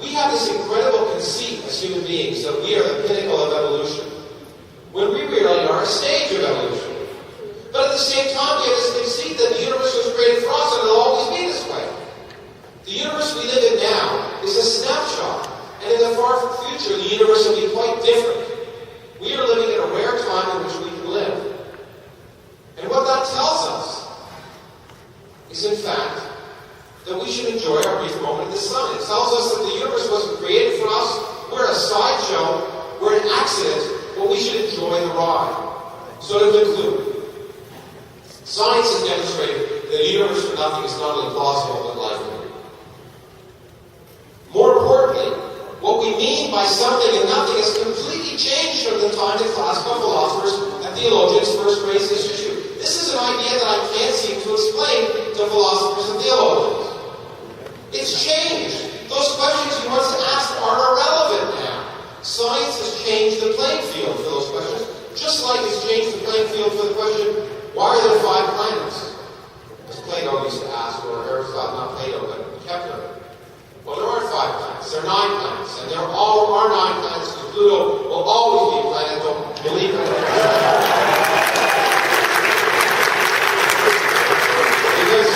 we have this incredible conceit as human beings that we are the pinnacle of evolution, when we really are a stage of evolution. But at the same time, we have this conceit that the universe was created for us and it'll always be this way. The universe we live in now is a snapshot, and in the far future, the universe will be quite different. We are living in a rare time in which we can live. And what that tells us is, in fact, that we should enjoy our brief moment in the sun. It tells us that the universe wasn't created for us. We're a sideshow. We're an accident, but we should enjoy the ride. So to conclude, science has demonstrated that a universe for nothing is not only plausible, but likely. More importantly, what we mean by something and nothing has completely changed from the time that classical philosophers and theologians first raised this issue. This is an idea that I can't seem to explain to philosophers and theologians. It's changed. Those questions you once asked are irrelevant now. Science has changed the playing field for those questions, just like it's changed the playing field for the question, why are there 5 planets? As Plato used to ask, or Aristotle, not Plato, but Kepler. Well, there aren't 5 planets, there are 9 planets, and there all are 9 planets, because Pluto will always be a planet, don't believe it. Because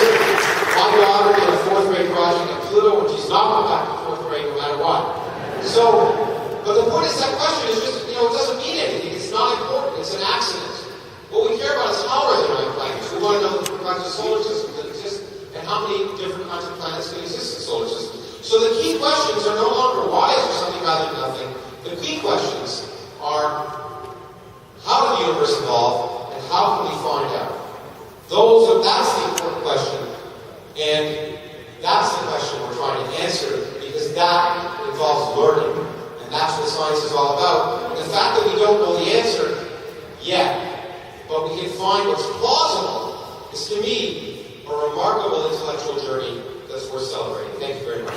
my daughter did a 4th grade project on Pluto, and she's not going back to 4th grade no matter what. So, but the point is that question is just, it doesn't mean anything. It's not important. It's an accident. What we care about is how are there 9 planets. We want to know the different kinds of solar systems that exist and how many different kinds of planets can exist in solar systems. So the key questions are no longer why is there something rather than nothing. The key questions are how did the universe evolve and how can we find out? That's the important question. And that's the question we're trying to answer, because that involves learning. And that's what science is all about. And the fact that we don't know the answer yet, but we can find what's plausible, is to me a remarkable intellectual journey that's worth celebrating. Thank you very much.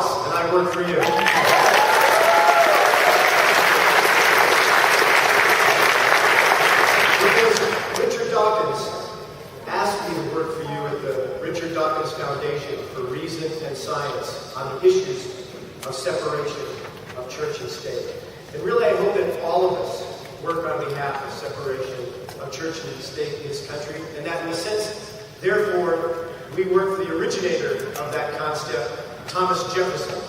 boss, and I work for you. Because Richard Dawkins asked me to work for you at the Richard Dawkins Foundation for Reason and Science on the issues of separation of church and state. And really, I hope that all of us work on behalf of separation of church and state in this country, and that in a sense, therefore, we work for the originator of that concept, Thomas Jefferson.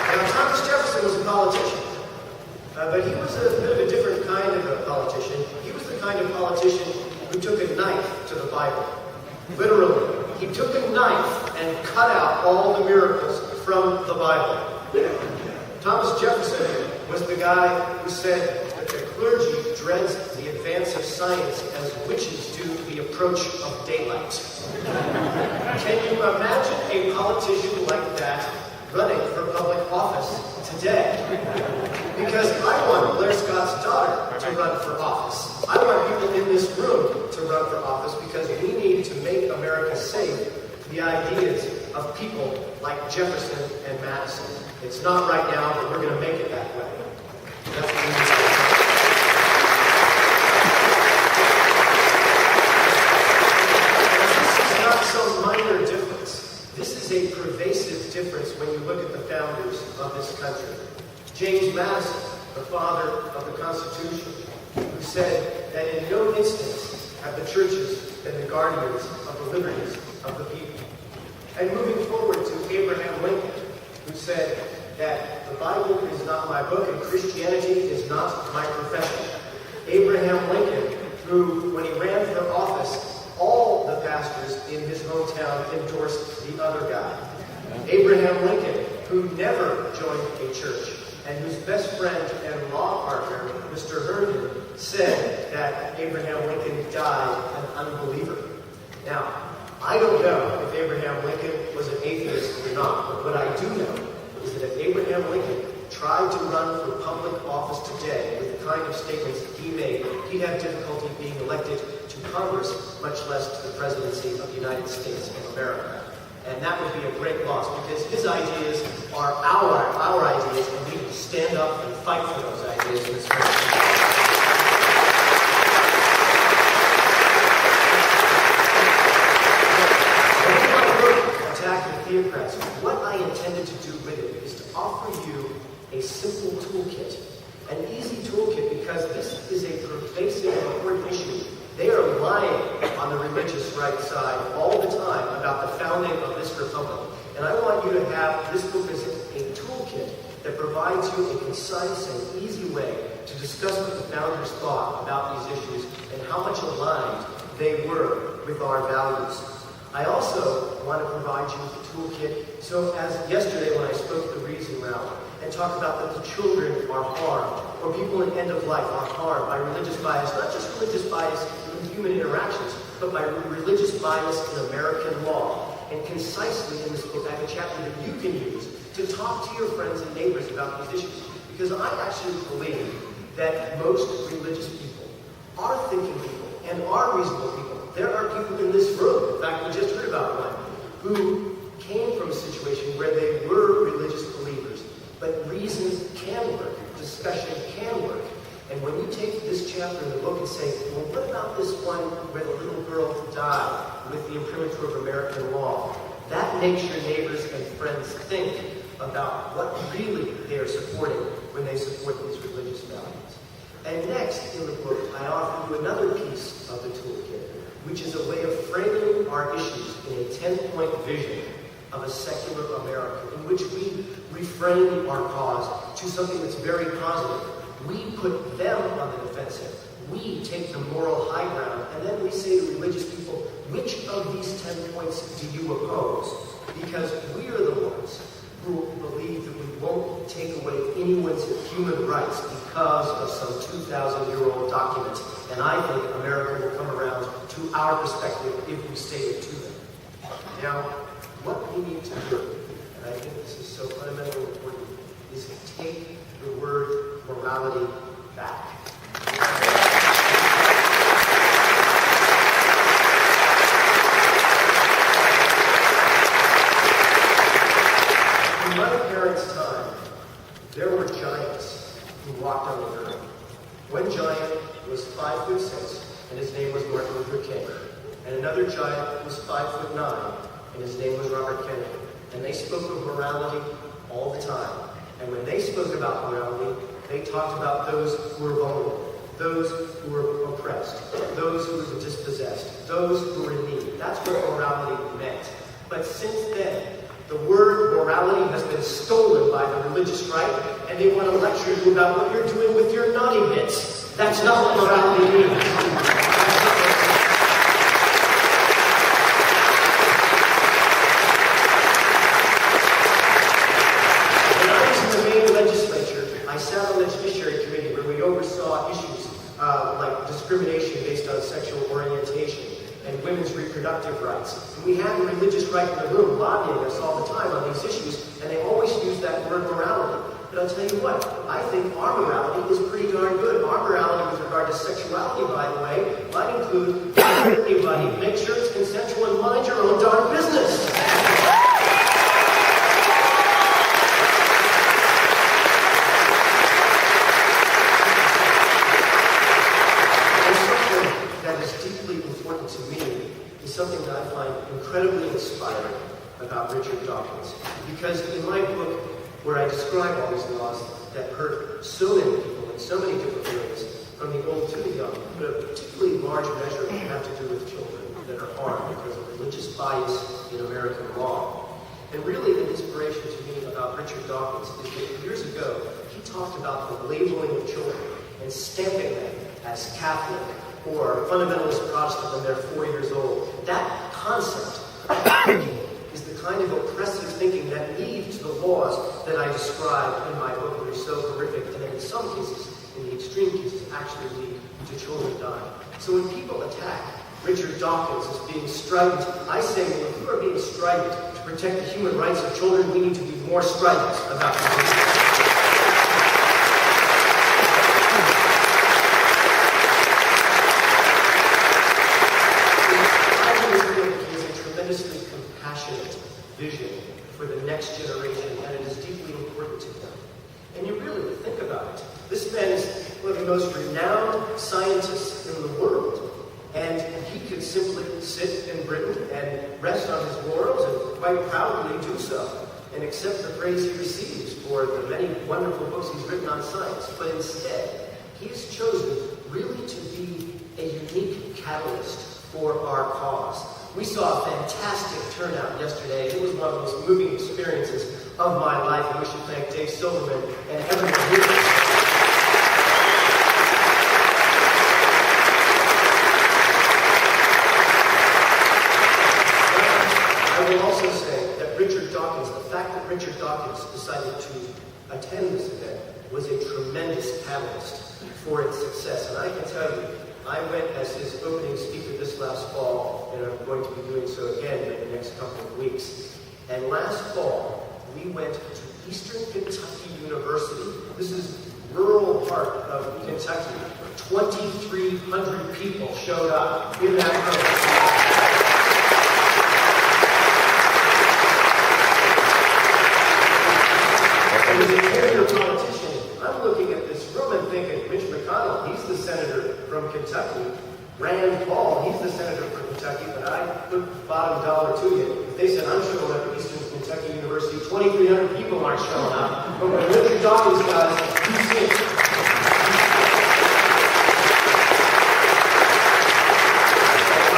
Now, Thomas Jefferson was a politician, but he was a bit of a different kind of a politician. He was the kind of politician who took a knife to the Bible. Literally, he took a knife and cut out all the miracles from the Bible. Thomas Jefferson was the guy who said that the clergy dreads the advance of science as witches do the approach of daylight. Can you imagine a politician like that running for public office today? Because I want Blair Scott's daughter to run for office. I want people in this room to run for office because we need to make America safe to the ideas of people like Jefferson and Madison. It's not right now, but we're going to make it that way. That's what we need to do. This is not some minor difference. This is a pervasive difference when you look at the founders of this country. James Madison, the father of the Constitution, who said that in no instance have the churches been the guardians of the liberties of the people. And moving forward to Abraham Lincoln, who said that the Bible is not my book and Christianity is not my profession. Abraham Lincoln, who, when he ran for office, all the pastors in his hometown endorsed the other guy. Abraham Lincoln, who never joined a church, and whose best friend and law partner, Mr. Herndon, said that Abraham Lincoln died an unbeliever. Now, I don't know if Abraham Lincoln was an atheist or not, but what I do know is that if Abraham Lincoln tried to run for public office today with the kind of statements he made, he'd have difficulty being elected to Congress, much less to the presidency of the United States of America. And that would be a great loss because his ideas are our ideas, and we need to stand up and fight for those ideas in this country. Theocrats. What I intended to do with it is to offer you a simple toolkit, an easy toolkit, because this is a pervasive and important issue. They are lying on the religious right side all the time about the founding of this republic. And I want you to have this book as a toolkit that provides you a concise and easy way to discuss what the founders thought about these issues and how much aligned they were with our values. I also want to provide you with a toolkit, so as yesterday when I spoke the Reason Route and talked about that the children are harmed, or people in end of life are harmed by religious bias, not just religious bias in human interactions, but by religious bias in American law. And concisely in this book, I have a chapter that you can use to talk to your friends and neighbors about these issues. Because I actually believe that most religious people are thinking people and are reasonable people. There are people in this room, in fact, we just heard about one, who came from a situation where they were religious believers. But reason can work, discussion can work. And when you take this chapter in the book and say, well, what about this one where the little girl died with the imprimatur of American law? That makes your neighbors and friends think about what really they are supporting when they support these religious values. And next in the book, I offer you another piece of the toolkit, which is a way of framing our issues in a 10-point vision of a secular America, in which we reframe our cause to something that's very positive. We put them on the defensive. We take the moral high ground, and then we say to religious people, which of these 10 points do you oppose? Because we are the ones who believe that we won't take away anyone's human rights because of some 2,000-year-old document. And I think America will come around to our perspective if we state it to them. Now, what we need to do, and I think this is so fundamentally important, is take the word morality back. and another giant was 5'9", and his name was Robert Kennedy. And they spoke of morality all the time. And when they spoke about morality, they talked about those who were vulnerable, those who were oppressed, those who were dispossessed, those who were in need. That's what morality meant. But since then, the word morality has been stolen by the religious right, and they want to lecture you about what you're doing with your naughty bits. That's not what morality means. Discrimination based on sexual orientation and women's reproductive rights. And we have the religious right in the room lobbying us all the time on these issues, and they always use that word morality. But I'll tell you what, I think our morality is pretty darn good. Our morality with regard to sexuality, by the way, might include everybody, make sure it's consensual and mind your own darn business. Something that I find incredibly inspiring about Richard Dawkins. Because in my book, where I describe all these laws that hurt so many people in so many different ways, from the old to the young, but a particularly large measure have to do with children that are harmed because of religious bias in American law. And really the inspiration to me about Richard Dawkins is that years ago, he talked about the labeling of children and stamping them as Catholic or fundamentalist Protestant when they're 4 years old. That concept is the kind of oppressive thinking that leads to the laws that I describe in my book that are so horrific, and in some cases, in the extreme cases, actually lead to children dying. So when people attack Richard Dawkins as being strident, I say, well, if you are being strident to protect the human rights of children, we need to be more strident about this. Vision for the next generation, and it is deeply important to them. And you really think about it. This man is one of the most renowned scientists in the world, and he could simply sit in Britain and rest on his laurels and quite proudly do so, and accept the praise he receives for the many wonderful books he's written on science. But instead, he's chosen really to be a unique catalyst for our cause. We saw a fantastic turnout yesterday. It was one of the most moving experiences of my life, and we should thank Dave Silverman and everyone here. I will also say that Richard Dawkins, the fact that Richard Dawkins decided to attend this event was a tremendous catalyst for its success. And I can tell you, I went as his opening speaker this last fall, and I'm going to be doing so again in the next couple of weeks. And last fall, we went to Eastern Kentucky University. This is rural part of Kentucky. 2,300 people showed up in that room. As a carrier politician, I'm looking at this room and thinking, Mitch McConnell, he's the senator from Kentucky. Rand Paul, he's the senator from Kentucky, but I put bottom dollar to you. If they said, I'm showing up at Eastern Kentucky University, 2,300 people aren't showing up. But when Richard Dawkins does, he's in.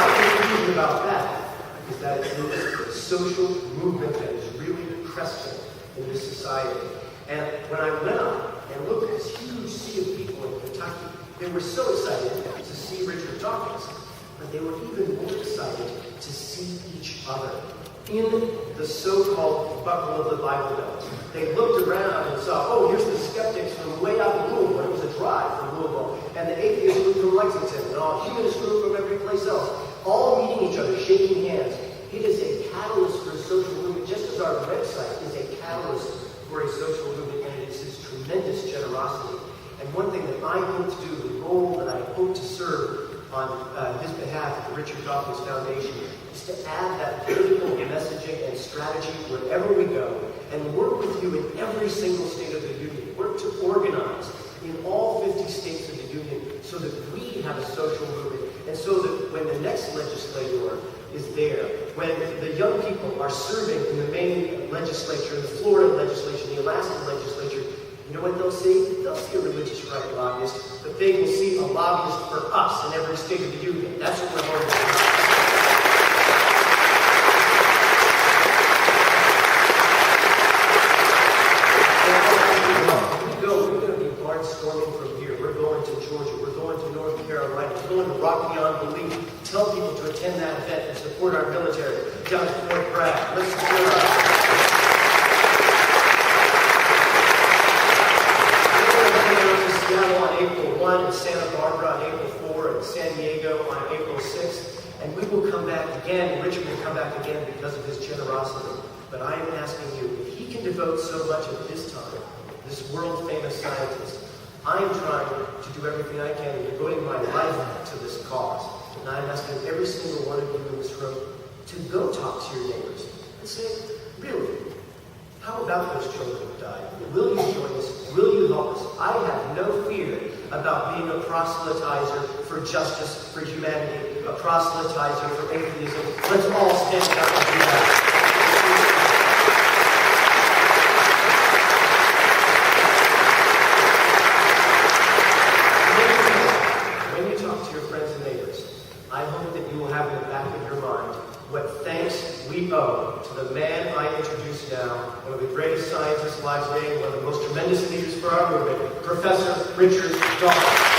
The reason about that is that it's a social movement that is really cresting in this society. And when I went up and looked at this huge sea of people in Kentucky, they were so excited to see Richard Dawkins, but they were even more excited to see each other in the so-called buckle of the Bible Belt. They looked around and saw, oh, here's the skeptics from way out of Louisville. It was a drive from Louisville. And the atheist group from Lexington, and all humanist group from every place else, all meeting each other, shaking hands. It is a catalyst for a social movement, just as our website is a catalyst for a social movement, and it is his tremendous generosity. And one thing that I hope to do, the role that I hope to serve on his behalf at the Richard Dawkins Foundation, is to add that political messaging and strategy wherever we go, and work with you in every single state of the union. Work to organize in all 50 states of the union so that we have a social movement And so that when the next legislator is there, when the young people are serving in the Maine legislature, the Florida legislature, the Alaskan legislature, you know what they'll see? They'll see a religious right lobbyist, but they will see a lobbyist for us in every state of the union. That's what we're going to do. Storming from here. We're going to Georgia. We're going to North Carolina. We're going to Rock Beyond Belief. Tell people to attend that event and support our military. Down at Fort Bragg. Let's support our We're going to Seattle on April 1, and Santa Barbara on April 4, and San Diego on April 6th. And we will come back again. Richard will come back again because of his generosity. But I am asking you, if he can devote so much of his time, this world-famous scientist, I am trying to do everything I can in devoting my life to this cause. And I'm asking every single one of you in this room to go talk to your neighbors and say, really, how about those children who died? Will you join us? Will you help us? I have no fear about being a proselytizer for justice, for humanity, a proselytizer for atheism. Let's all stand up and do that. I hope that you will have in the back of your mind what thanks we owe to the man I introduce now, one of the greatest scientists alive today, one of the most tremendous leaders for our movement, Professor Richard Dawkins.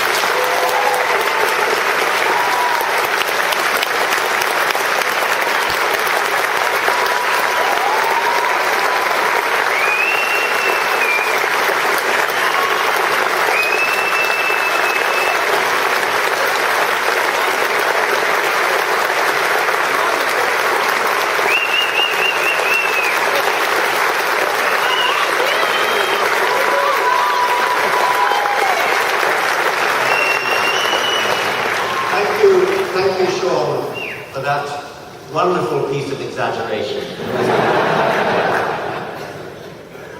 Thank you, Sean, for that wonderful piece of exaggeration.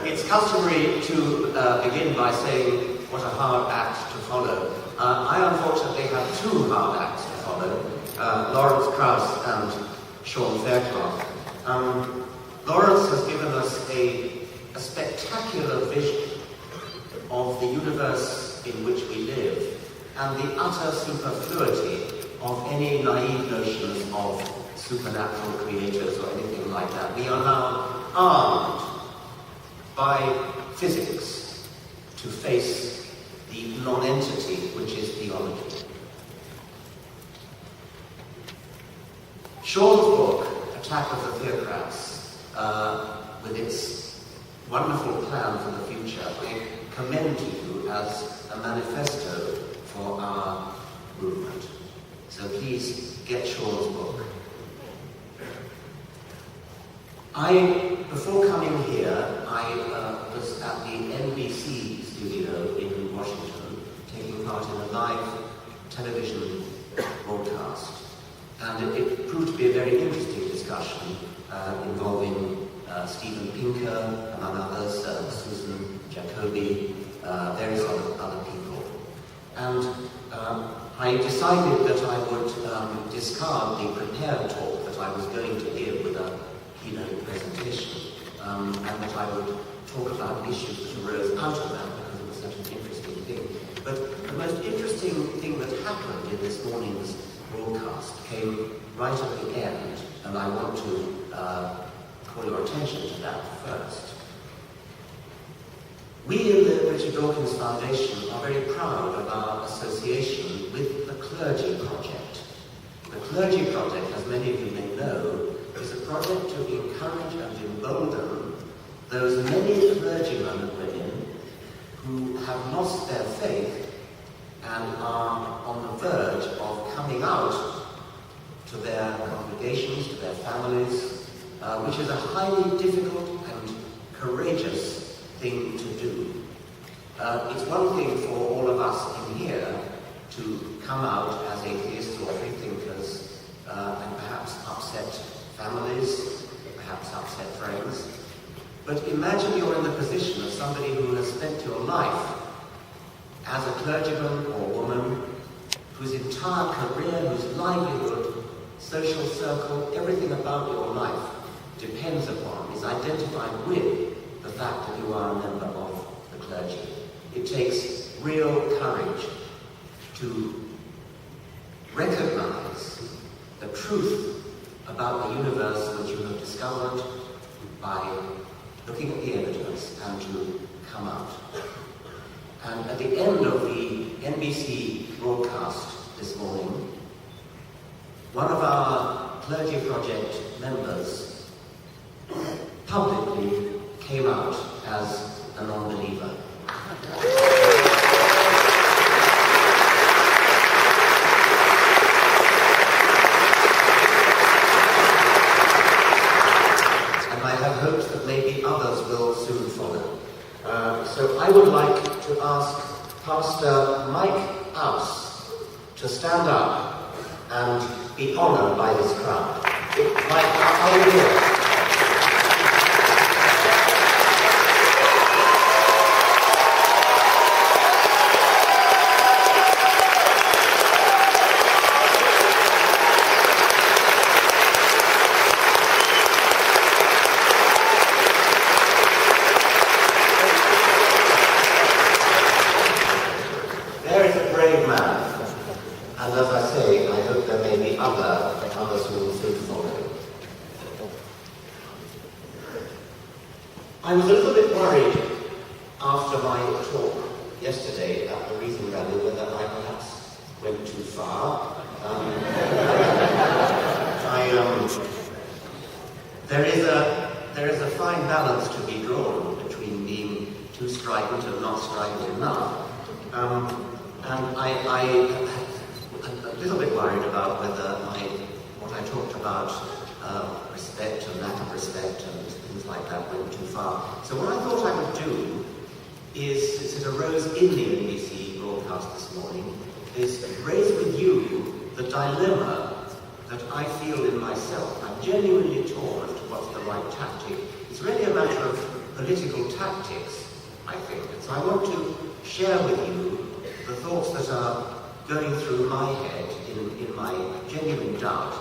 It's customary to begin by saying what a hard act to follow. I unfortunately have two hard acts to follow, Lawrence Krauss and Sean Fairclough. Lawrence has given us a spectacular vision of the universe in which we live and the utter superfluity of any naive notions of supernatural creators or anything like that. We are now armed by physics to face the non-entity which is theology. Sean's book, Attack of the Theocrats, with its wonderful plan for the future, I commend to you as a manifesto for our movement. So please get Sean's book. Before coming here, I was at the NBC studio in Washington, taking part in a live television broadcast. And it proved to be a very interesting discussion involving Stephen Pinker, among others, Susan Jacoby, various other people. And I decided that I would discard the prepared talk that I was going to give with a keynote presentation, and that I would talk about issues that arose out of that because it was such an interesting thing. But the most interesting thing that happened in this morning's broadcast came right at the end, and I want to call your attention to that first. We in the Richard Dawkins Foundation are very proud of our association with the Clergy Project. The Clergy Project, as many of you may know, is a project to encourage and embolden those many clergymen and women who have lost their faith and are on the verge of coming out to their congregations, to their families, which is a highly difficult and courageous thing to do. It's one thing for all of us in here to come out as atheists or freethinkers and perhaps upset families, perhaps upset friends. But imagine you're in the position of somebody who has spent your life as a clergyman or woman whose entire career, whose livelihood, social circle, everything about your life depends upon, is identified with the fact that you are a member of the clergy. It takes real courage to recognize the truth about the universe which you have discovered by looking at the evidence and to come out. And at the end of the NBC broadcast this morning, one of our Clergy Project members publicly came out as a non-believer. Hopes that maybe others will soon follow. So I would like to ask Pastor Mike Aus to stand up and be honored by this crowd. Mike, are you here? I was a little bit worried after my talk yesterday at the Reason Rally whether I perhaps went too far. There is a fine balance to be drawn between being too strident and not strident enough. And I'm a little bit worried about whether what I talked about, respect and lack of respect and things like that, went too far. So what I thought I would do is, since it arose in the NBC broadcast this morning, is raise with you the dilemma that I feel in myself. I'm genuinely torn as to what's the right tactic. It's really a matter of political tactics, I think. And so I want to share with you the thoughts that are going through my head in my genuine doubt.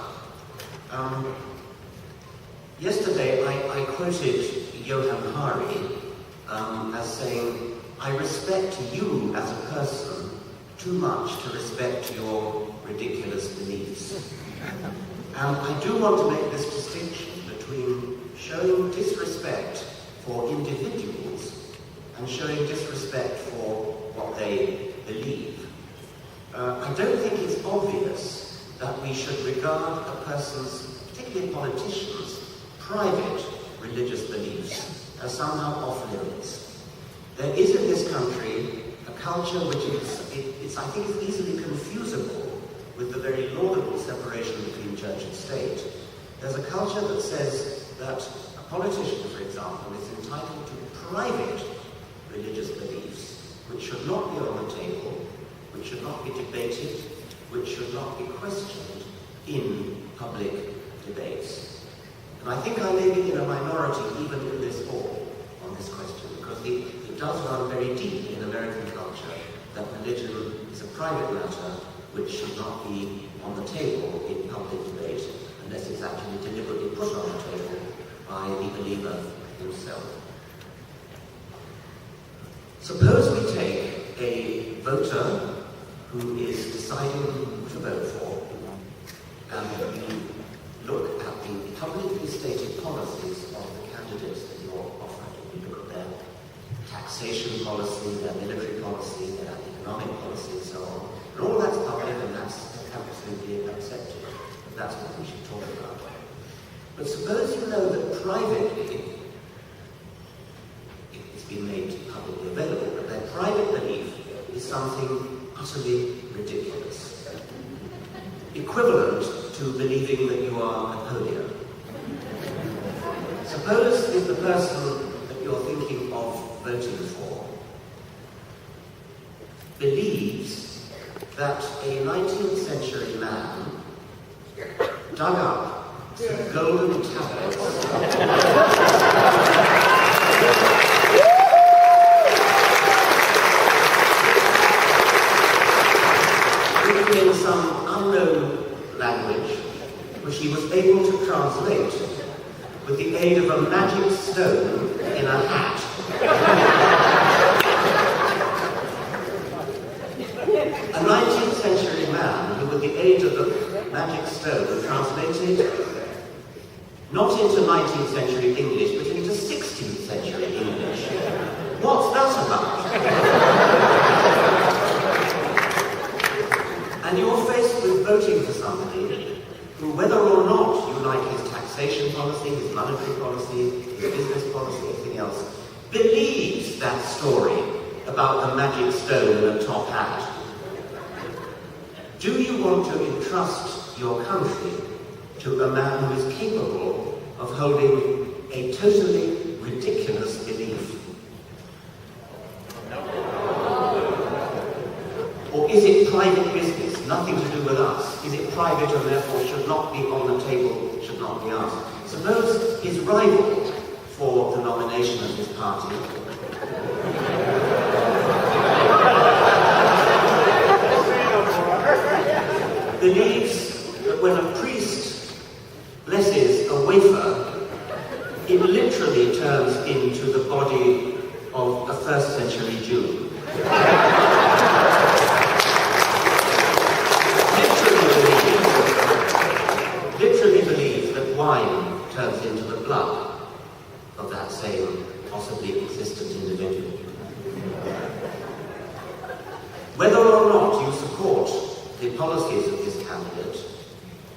Yesterday I quoted Johann Hari as saying, "I respect you as a person too much to respect your ridiculous beliefs." And I do want to make this distinction between showing disrespect for individuals and showing disrespect for what they believe. I don't think it's obvious that we should regard a person's, particularly a politician's, private religious beliefs as somehow off limits. There is in this country a culture which I think is easily confusable with the very laudable separation between church and state. There's a culture that says that a politician, for example, is entitled to private religious beliefs which should not be on the table, which should not be debated, which should not be questioned in public debates. And I think I may be in a minority even in this hall on this question, because it does run very deep in American culture that religion is a private matter which should not be on the table in public debate unless it's actually deliberately put on the table by the believer himself. Suppose we take a voter who is deciding who to vote for, and you look at the publicly stated policies of the candidates that you're offering. You look at their taxation policy, their military policy, their economic policy, and so on. And all that's public, and that's absolutely accepted. That's what we should talk about. But suppose you know that privately, it's been made publicly available, but their private belief is something utterly ridiculous. Equivalent to believing that you are Napoleon. Suppose if the person that you're thinking of voting for believes that a 19th century man dug up some golden tablets written in he was able to translate with the aid of a magic stone in a hat. A 19th century man who, with the aid of the magic stone, translated not into 19th century English, but into 16th century English. What's that about? And you're faced with voting for somebody who, whether or not you like his taxation policy, his monetary policy, his business policy, anything else, believes that story about the magic stone and a top hat. Do you want to entrust your country to a man who is capable of holding a totally ridiculous belief? Or is it private business, nothing to do with us? Is it private and therefore should not be on the table, should not be asked? Suppose his rival for the nomination of his party believes that when a priest blesses a wafer, it literally turns into the body of a first century Jew. Literally believes that wine turns into the blood of that same possibly existent individual. Whether or not you support the policies of this candidate,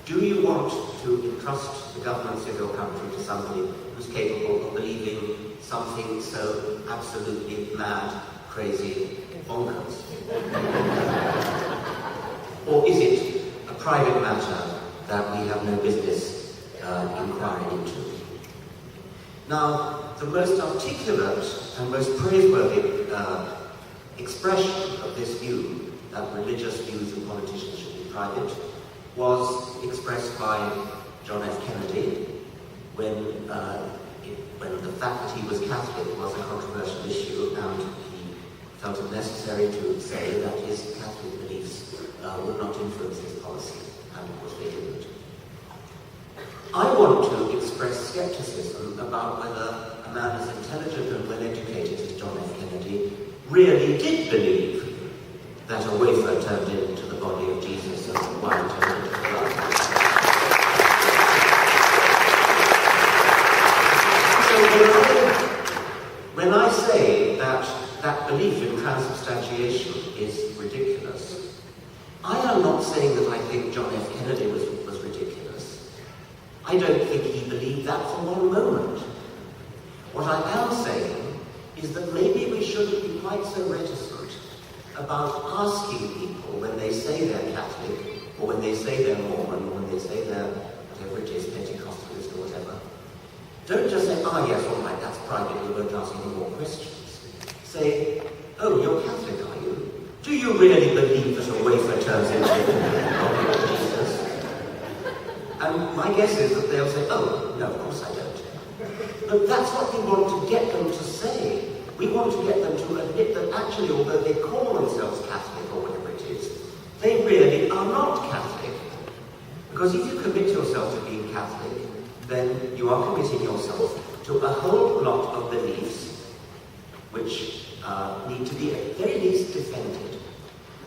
do you want to entrust the governance of your country to somebody who's capable of believing something so absolutely mad, crazy, bonkers? Or is it a private matter that we have no business inquiring into? Now, the most articulate and most praiseworthy expression of this view, that religious views of politicians should be private, was expressed by John F. Kennedy when the fact that he was Catholic was a controversial issue, and he felt it necessary to say that his Catholic beliefs would not influence his policy, and of course they didn't. I want to express skepticism about whether a man as intelligent and well-educated as John F. Kennedy really did believe that a wafer turned into the body of Jesus and wine turned into the blood. So when I say that that belief in transubstantiation is ridiculous, I am not saying that I think John F. Kennedy was ridiculous. I don't think he believed that for one moment. What I am saying is that maybe we shouldn't be quite so reticent about asking people when they say they're Catholic, or when they say they're Mormon, or when they say they're whatever it is, Pentecostalist or whatever. Don't just say, yes, all right, that's private, we won't ask any more questions. Say, oh, you're Catholic, are you? Do you really believe that a wafer turns into the body of Jesus? And my guess is that they'll say, oh, no, of course I don't. But that's what we want to get them to say. We want to get them to admit that actually, although they call themselves Catholic or whatever it is, they really are not Catholic. Because if you commit yourself to being Catholic, then you are committing yourself to a whole lot of beliefs which need to be at the very least defended.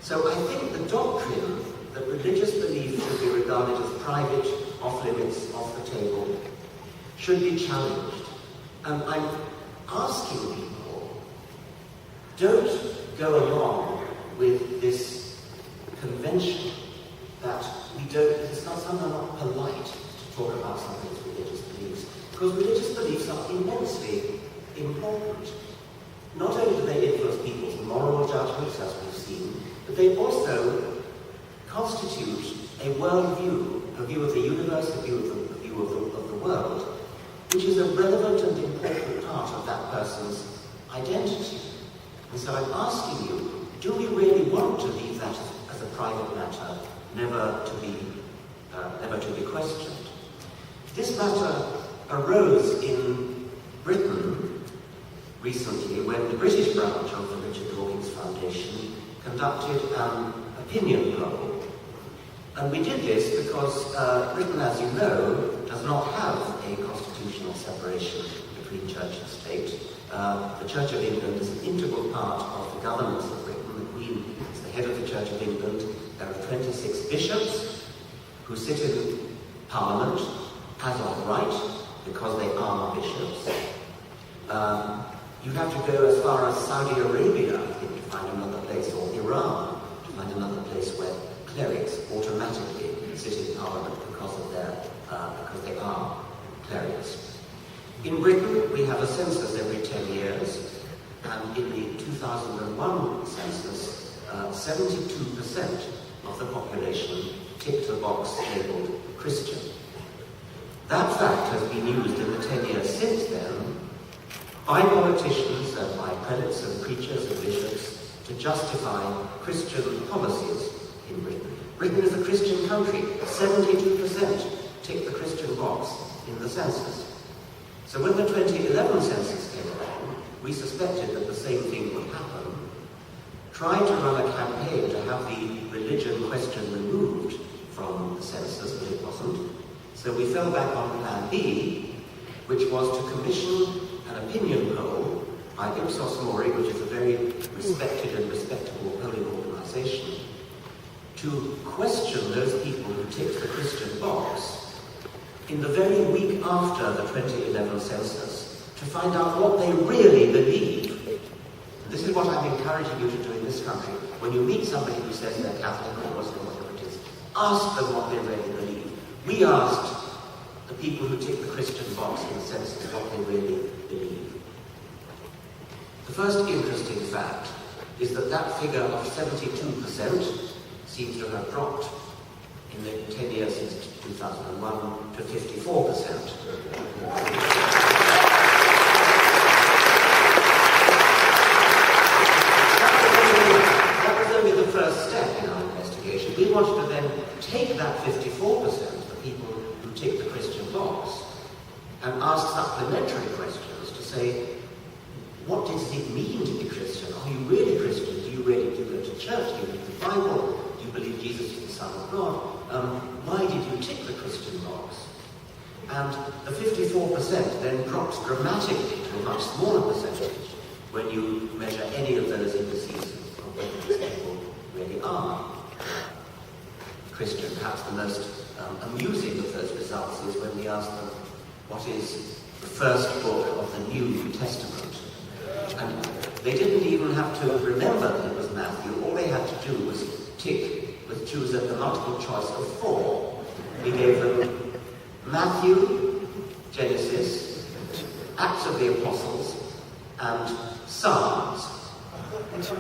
So I think the doctrine that religious belief should be regarded as private, off limits, off the table, should be challenged. And I'm asking people, don't go along with this convention that it's not somehow not polite to talk about somebody's religious beliefs, because religious beliefs are immensely important. Not only do they influence people's moral judgments, as we've seen, but they also constitute a worldview, a view of the universe, a view of the world, which is a relevant and important part of that person's identity. And so I'm asking you, do we really want to leave that as a private matter, never to be questioned? This matter arose in Britain recently when the British branch of the Richard Dawkins Foundation conducted an opinion poll And we did this because Britain, as you know, does not have a constitutional separation between church and state. The Church of England is an integral part of the governance of Britain. The Queen is the head of the Church of England. There are 26 bishops who sit in Parliament as of right, because they are bishops. You have to go as far as Saudi Arabia, I think, to find another place, or Iran, to find another place where clerics automatically sit in Parliament because they are clerics. In Britain, we have a census every 10 years, and in the 2001 census, 72% of the population ticked the box labelled Christian. That fact has been used in the 10 years since then by politicians and by prelates and preachers and bishops to justify Christian policies in Britain. Britain is a Christian country. 72% tick the Christian box in the census. So when the 2011 census came along, we suspected that the same thing would happen, tried to run a campaign to have the religion question removed from the census, but it wasn't. So we fell back on plan B, which was to commission an opinion poll by Ipsos Mori, which is a very respected and respectable polling organisation, to question those people who ticked the Christian box in the very week after the 2011 census, to find out what they really believe. This is what I'm encouraging you to do in this country. When you meet somebody who says they're Catholic or Muslim, whatever it is, ask them what they really believe. We asked the people who tick the Christian box in the census what they really believe. The first interesting fact is that that figure of 72% seems to have dropped in the 10 years since 2001 to 54%. That was only the first step in our investigation. We wanted to then take that 54%, the people who tick the Christian box, and ask supplementary questions to say, what does it mean to be Christian? Are you really Christian? Do you go to church? Do you read the Bible? Do you believe Jesus is the Son of God? Why did you tick the Christian box? And the 54% then drops dramatically to a much smaller percentage when you measure any of those indices of whether these people really are Christian. Perhaps the most amusing of those results is when we ask them, what is the first book of the New Testament? And they didn't even have to remember that it was Matthew. All they had to do was choose the multiple choice of 4. We gave them Matthew, Genesis, Acts of the Apostles, and Psalms.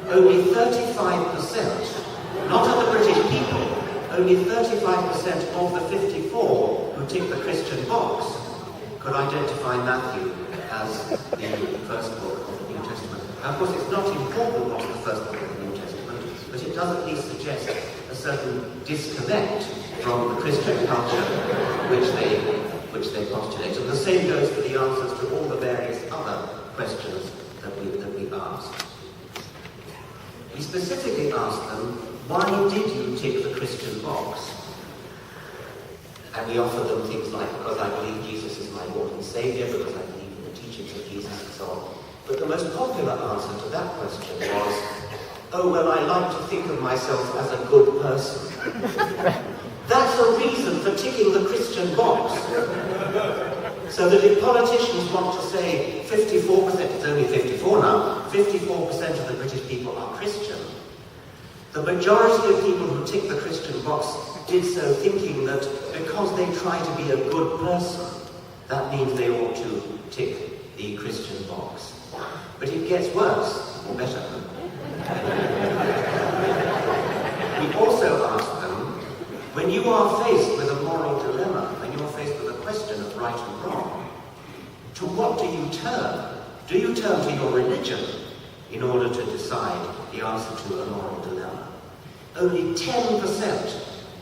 Only 35%, not of the British people, only 35% of the 54 who ticked the Christian box could identify Matthew as the first book of the New Testament. Now, of course, it's not important what's the first book of the New Testament, but it does at least suggest a certain disconnect from the Christian culture which they postulate. And the same goes for the answers to all the various other questions that we asked. We specifically asked them, why did you tick the Christian box? And we offer them things like, because I believe Jesus is my Lord and Saviour, because I believe in the teachings of Jesus, and so on. But the most popular answer to that question was, oh, well, I like to think of myself as a good person. That's a reason for ticking the Christian box. So that if politicians want to say 54%, it's only 54 now, 54% of the British people are Christian, the majority of people who tick the Christian box did so thinking that because they try to be a good person, that means they ought to tick the Christian box. But it gets worse, or better. We also asked them, when you are faced with a moral dilemma, when you are faced with a question of right and wrong, to what do you turn? Do you turn to your religion in order to decide the answer to a moral dilemma? Only 10%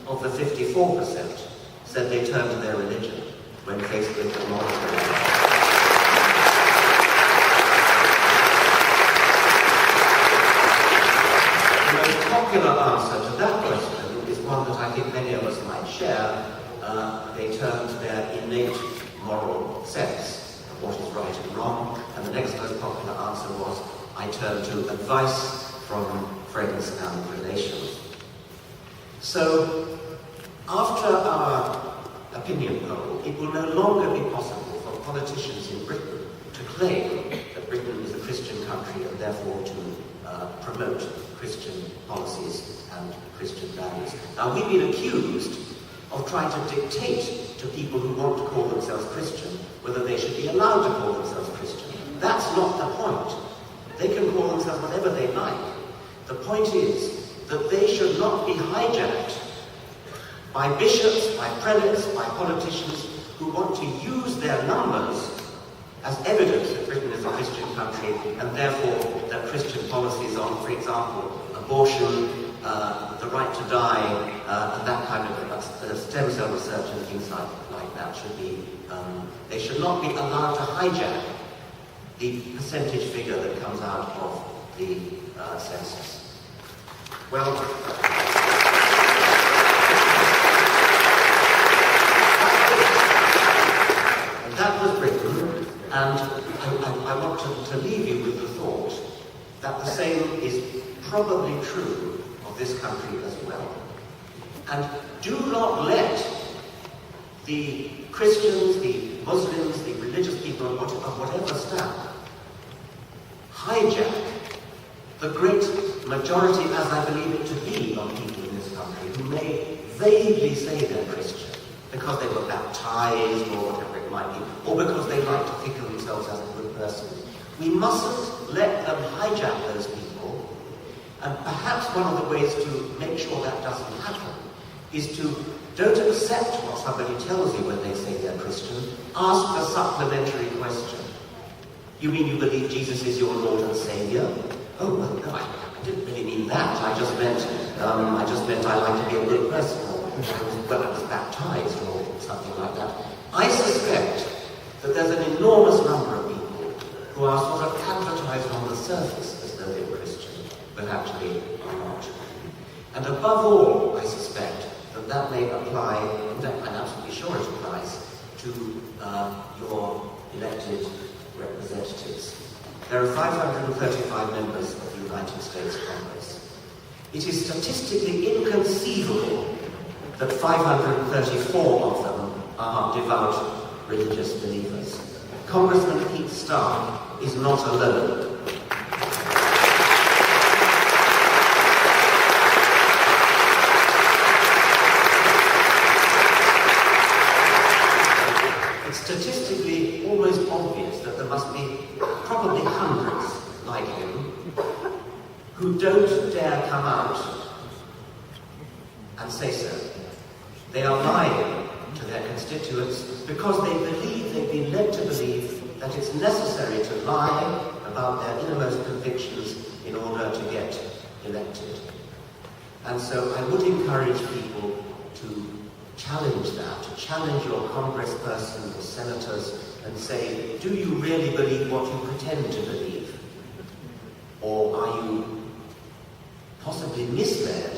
of the 54% said they turned to their religion when faced with a moral dilemma. The most popular answer to that question is one that I think many of us innate moral sense of what is right and wrong, and the next most popular answer was, I turn to advice from friends and relations. So, after our opinion poll, it will no longer be possible for politicians in Britain to claim that Britain is a Christian country and therefore to promote Christian policies and Christian values. Now, we've been accused of trying to dictate to people who want to call themselves Christian whether they should be allowed to call themselves Christian. That's not the point. They can call themselves whatever they like. The point is that they should not be hijacked by bishops, by prelates, by politicians who want to use their numbers as evidence that Britain is a Christian country and therefore that Christian policies on, for example, abortion, the right to die, and that kind of stem cell research and things like that should be, they should not be allowed to hijack the percentage figure that comes out of the census. Well, that was Britain, and I want to leave you with the thought that the same is probably true of this country as well. And do not let the Christians, the Muslims, the religious people of whatever stamp hijack the great majority, as I believe it to be, of people in this country who may vaguely say they're Christian because they were baptized or whatever it might be, or because they like to think of themselves as a good person. We mustn't let them hijack those people, and perhaps one of the ways to make sure that doesn't happen is to don't accept what somebody tells you when they say they're Christian. Ask the supplementary question. You mean you believe Jesus is your Lord and Savior? Oh, well, no, I didn't really mean that. I just meant I like to be a good person, or well, I was baptized, or something like that. I suspect that there's an enormous number of people who are sort of advertised on the surface as though they're Christian, but actually are not. And above all, I suspect that may apply, in fact, I'm absolutely sure it applies to your elected representatives. There are 535 members of the United States Congress. It is statistically inconceivable that 534 of them are devout religious believers. Congressman Pete Starr is not alone. It's statistically almost obvious that there must be probably hundreds like him who don't dare come out and say so. They are lying to their constituents because they believe, they've been led to believe that it's necessary to lie about their innermost convictions in order to get elected. And so I would encourage people to challenge that, to challenge your congresspersons or senators and say, do you really believe what you pretend to believe? Or are you possibly misled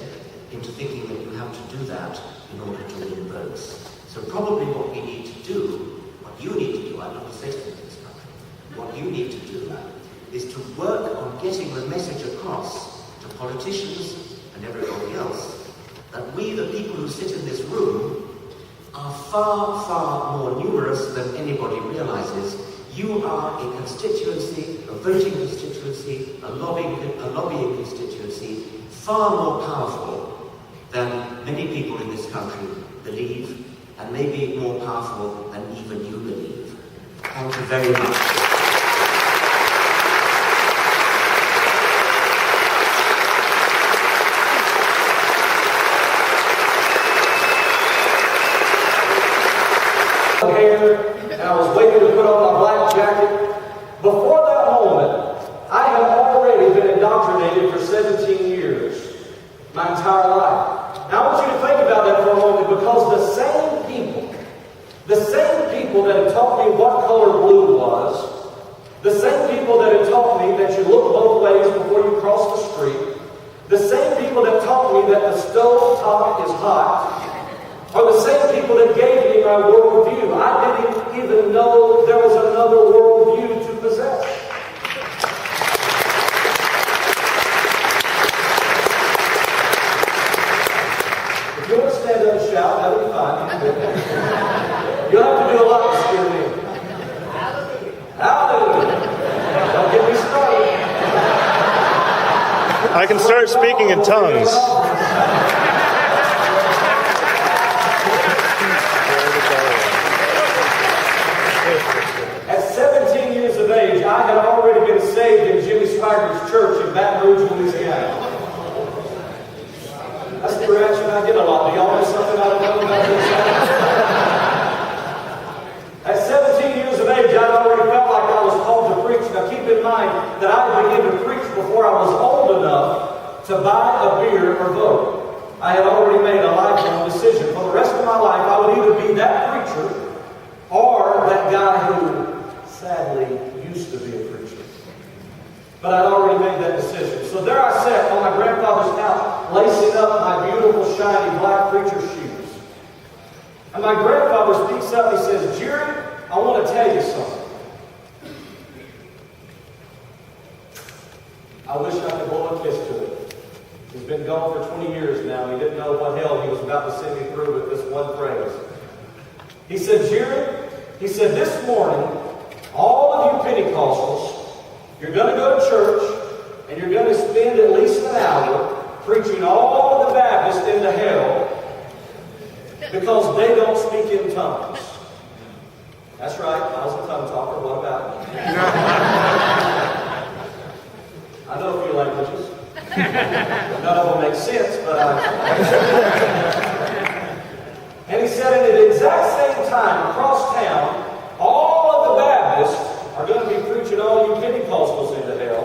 into thinking that you have to do that in order to win votes? So probably what we need to do, what you need to do, I'm not a citizen of this country, what you need to do is to work on getting the message across to politicians and everybody else that we, the people who sit in this room, are far, far more numerous than anybody realizes. You are a constituency, a voting constituency, a lobbying constituency, far more powerful than many people in this country believe, and maybe more powerful than even you believe. Thank you very much. Hair, and I was waiting to put on my black jacket. Before that moment, I had already been indoctrinated for 17 years, my entire life. Now I want you to think about that for a moment, because the same people that had taught me what color blue was, the same people that had taught me that you look both ways before you cross the street, the same people that taught me that the stove top is hot, are the same people that gave me my worldview. I didn't even know there was another worldview to possess. If you want to stand up and shout, that'll be fine. You'll have to do a lot to scare me. Hallelujah. Don't get me started. I can start speaking in tongues. At 17 years of age, I had already been saved in Jimmy Swaggart church in Baton Rouge, Louisiana. That's the reaction I get a lot. Do y'all know something I don't know about this? At 17 years of age, I already felt like I was called to preach. Now keep in mind that I began to preach before I was old enough to buy a beer or vote. I had already made a lifelong decision. For the rest of my life, I would either be that preacher or that guy who sadly used to be a preacher. But I'd already made that decision. So there I sat on my grandfather's couch, lacing up my beautiful, shiny black preacher shoes. And my grandfather speaks up and he says, "Jerry, I want to tell you something." I wish I could blow a kiss to it. He's been gone for 20 years now, and he didn't know what hell he was about to send me through with this one phrase. He said, "Jerry," he said, "this morning, all of you Pentecostals, you're going to go to church, and you're going to spend at least an hour preaching all of the Baptists into hell because they don't speak in tongues." That's right, I was a tongue talker. What about it? I know a few languages. None of them make sense, but And he said, at the exact same time, across town, all of the Baptists are going to be preaching all you Pentecostals into hell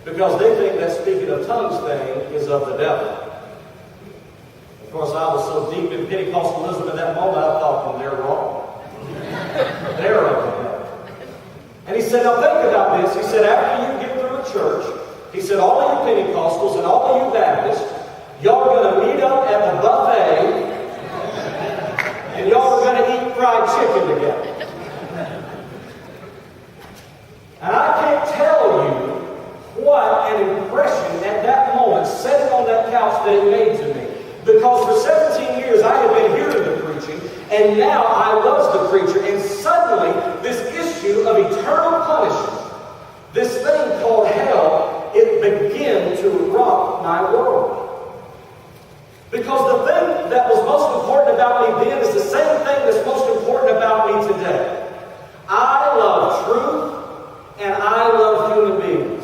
because they think that speaking of tongues thing is of the devil. Of course, I was so deep in Pentecostalism at that moment, I thought, well, they're wrong. They're of the devil. And he said, now think about this. He said, after you get through a church, he said, all of you Pentecostals and all of you Baptists, y'all are going to meet up at the buffet and y'all are going to eat fried chicken together. And I can't tell you what an impression at that moment, sitting on that couch, that it made to me. Because for 17 years I had been hearing the preaching, and now I was the preacher, and suddenly this issue of eternal punishment, this thing called hell, it began to rock my world. Because the thing that was most important about me then is the same thing that's most important about me today. I love truth and I love human beings.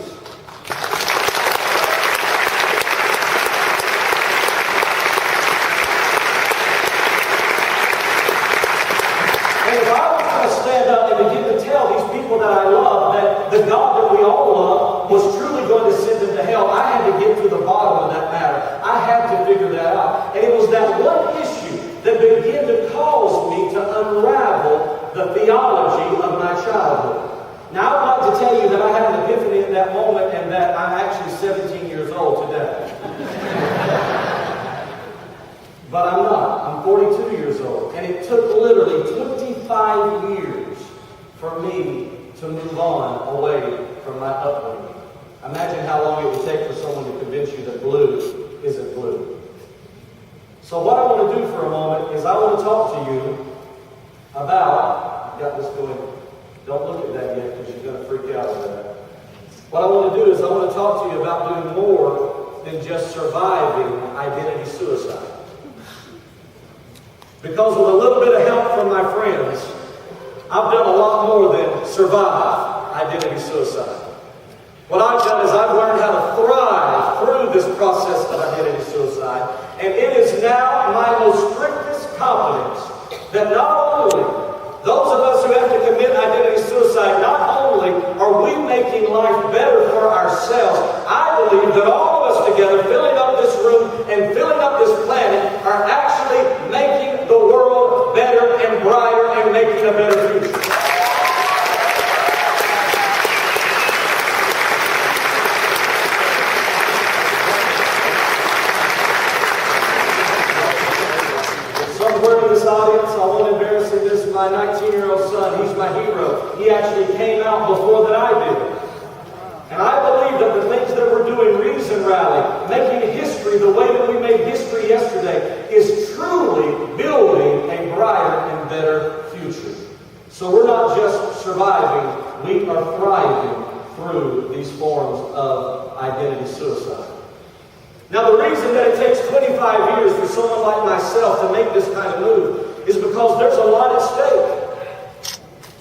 And if I was going to stand up and begin to tell these people that I love that the God that we all love was truly going to send them to hell, I had to get to the bottom of that matter. I had to figure that out. And it was that one issue that began to cause me to unravel the theology of my childhood. Now, I'd like to tell you that I had an epiphany at that moment and that I'm actually 17 years old today. But I'm not. I'm 42 years old. And it took literally 25 years for me to move on away from my upbringing. Imagine how long it would take for someone to convince you that blue isn't blue. So what I want to do for a moment is I want to talk to you about, I've got this going, don't look at that yet because you're going to freak out over that. What I want to do is I want to talk to you about doing more than just surviving identity suicide. Because with a little bit of help from my friends, I've done a lot more than survive identity suicide. What I've done is I've learned how to thrive through this process of identity suicide. And it is now my most strictest confidence that not only those of us who have to commit identity suicide, not only are we making life better for ourselves, I believe that all of us together, filling up this room and filling up this planet, are actually making the world better and brighter and making a better future. prodigal son. He's my hero. He actually came out before that I did. And I believe that the things that we're doing, Reason Rally, making history the way that we made history yesterday, is truly building a brighter and better future. So we're not just surviving, we are thriving through these forms of identity suicide. Now the reason that it takes 25 years for someone like myself to make this kind of move is because there's a lot at stake.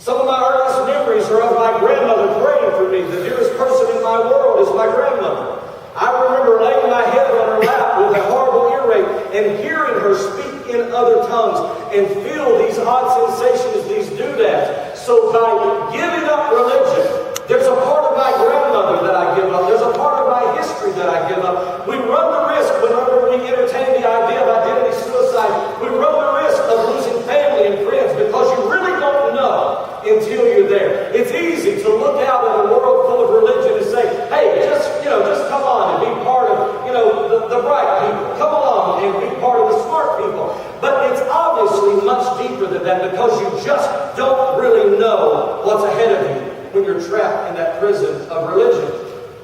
Some of my earliest memories are of my grandmother praying for me. The dearest person in my world is my grandmother. I remember laying my head on her lap with a horrible earache and hearing her speak in other tongues and feel these odd sensations, these doodads. So by giving up religion, there's a part of my grandmother that I give up. There's a part of my history that I give up. We run the risk whenever we entertain the idea of identity suicide. We run the risk of losing family and friends because you really don't know until you're there. It's easy to look out at a world full of religion and say, hey, just come on and be part of, the bright people. Come along and be part of the smart people. But it's obviously much deeper than that because you just don't really know what's ahead of you when you're trapped in that prison of religion.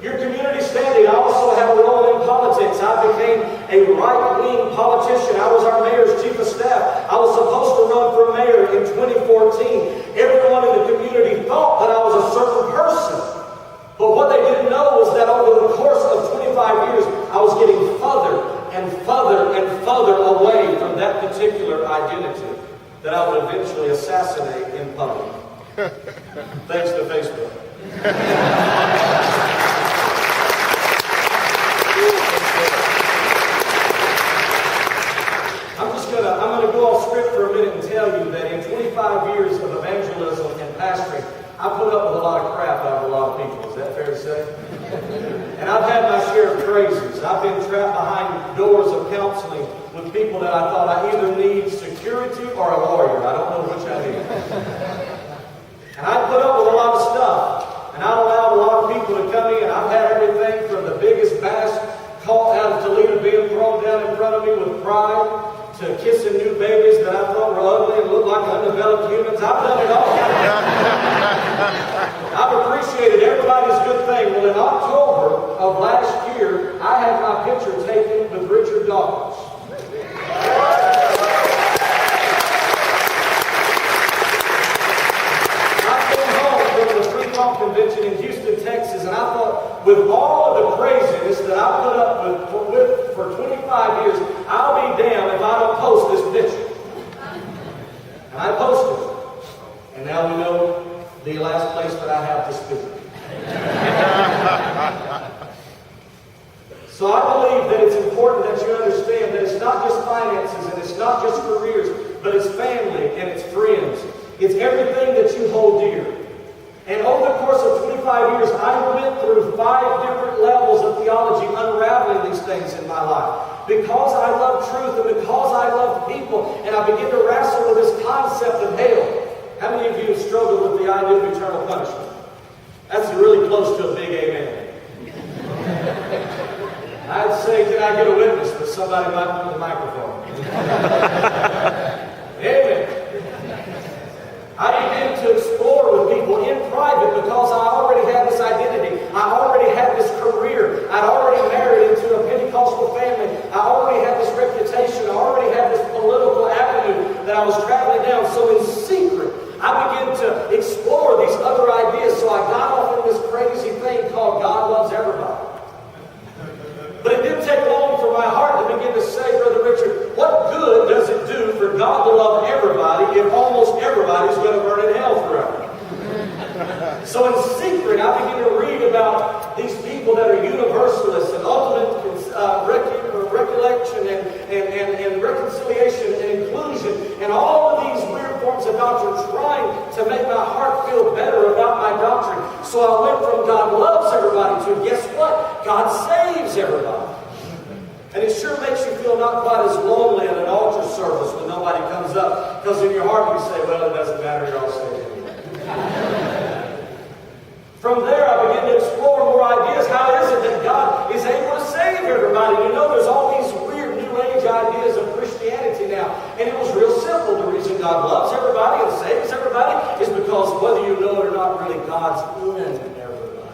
Your community standing, I also have a role in politics. I became a right-wing politician. I was our mayor's chief of staff. I was supposed to run for mayor in 2014. Everyone in the community thought that I was a certain person. But what they didn't know was that over the course of 25 years, I was getting further and further and further away from that particular identity that I would eventually assassinate in public. Thanks to Facebook. I'm going to go off script for a minute and tell you that in 25 years of evangelism and pastoring, I put up with a lot of crap out of a lot of people. Is that fair to say? And I've had my share of crazies. I've been trapped behind doors of counseling with people that I thought I either need security or a lawyer. I don't know which I need. And I put up with a lot of stuff. And I allowed a lot of people to come in. I've had everything from the biggest bass caught out of Toledo being thrown down in front of me with pride to kissing new babies that I thought were ugly and looked like undeveloped humans. I've done it all. I've appreciated everybody's good thing. Well, in October of last year, I had my picture taken with Richard Dawkins. Convention in Houston, Texas, and I thought, with all of the craziness that I put up with for 25 years, I'll be damned if I don't post this picture. And I posted it. And now we know the last place that I have to speak. So I believe that it's important that you understand that it's not just finances and it's not just careers, but it's family and it's friends. It's everything that you hold dear. And over the course of 25 years, I went through 5 different levels of theology, unraveling these things in my life. Because I love truth and because I love people, and I began to wrestle with this concept of hell. How many of you have struggled with the idea of eternal punishment? That's really close to a big amen. I'd say, can I get a witness? But somebody might put the microphone. Amen. I began to explore with people in private because I already had this identity. I already had this career. I'd already married into a Pentecostal family. I already had this reputation. I already had this political avenue that I was traveling down. So in secret, I began to explore these other ideas. So I got off in this crazy thing called God Loves Everybody. But it didn't take long for my heart to begin to say, Brother Richard, what good does it do for God to love everybody if almost everybody's going to burn in hell forever? So in secret, I began to read about these people that are universalists and ultimate recollection and reconciliation and inclusion and all of these weird forms of doctrine, trying to make my heart feel better about my doctrine. So I went from God loves everybody to, guess what? God saves everybody. And it sure makes you feel not quite as lonely at an altar service when nobody comes up. Because in your heart you say, well, it doesn't matter, you're all saved anyway. From there, I began to explore more ideas. How is it that God is able to save everybody? You know, there's all these weird New Age ideas of Christianity now. And it was real simple. The reason God loves everybody and saves everybody God's in everybody.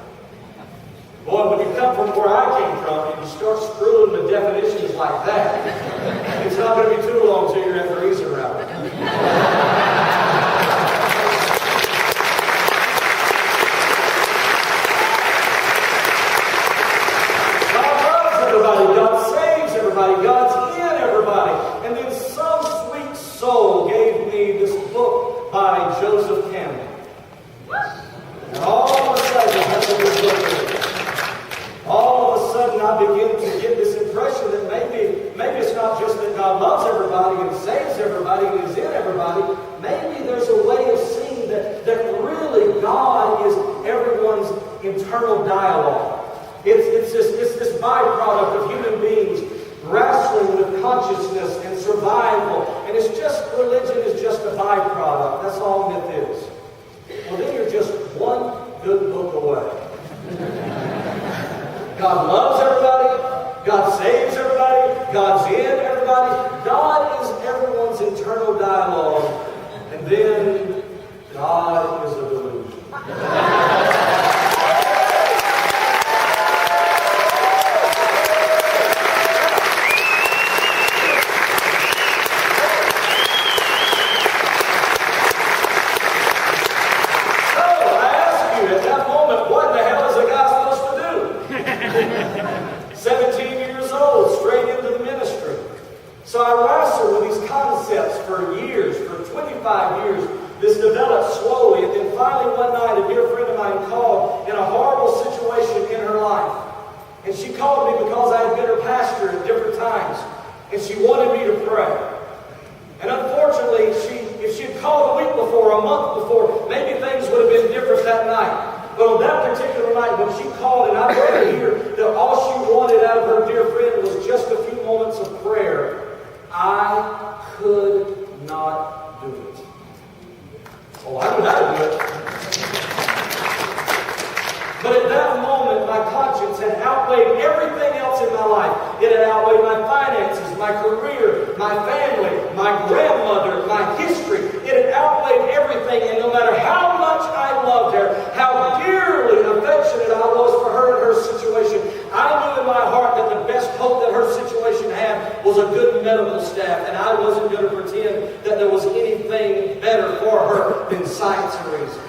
Boy, when you come from where I came from and you start screwing with definitions like that, it's not going to be too long till you're at the reason route. God's in everybody. And then some sweet soul gave me this book by Joseph Campbell. And all of a sudden, I begin to get this impression that maybe it's not just that God loves everybody and saves everybody and is in everybody. Maybe there's a way of seeing that really God is everyone's internal dialogue. It's this byproduct of human beings wrestling with consciousness and survival. And it's just, religion is just a byproduct. That's all myth is. Well, then you're just one good book away. God loves everybody. God saves everybody. God's in everybody. God is everyone's internal dialogue. And then God is a delusion. So I wrestled with these concepts for years, for 25 years. This developed slowly, and then finally one night a dear friend of mine called in a horrible situation in her life. And she called me because I had been her pastor at different times, and she wanted me to pray. And unfortunately, if she had called a week before, a month before, maybe things would have been different that night. But on that particular night, when she called and I read to hear that all she wanted out of her dear friend was just a few moments of prayer, I could not do it. Oh, I knew how to do it. But at that moment, my conscience had outweighed everything else in my life. It had outweighed my finances, my career, my family, my grandmother, my history. It had outweighed everything. And no matter how much I loved her, how dearly affectionate I was for her and her situation, I knew in my heart that the best hope that her situation had was a good medical staff. And I wasn't going to pretend that there was anything better for her than science and reason.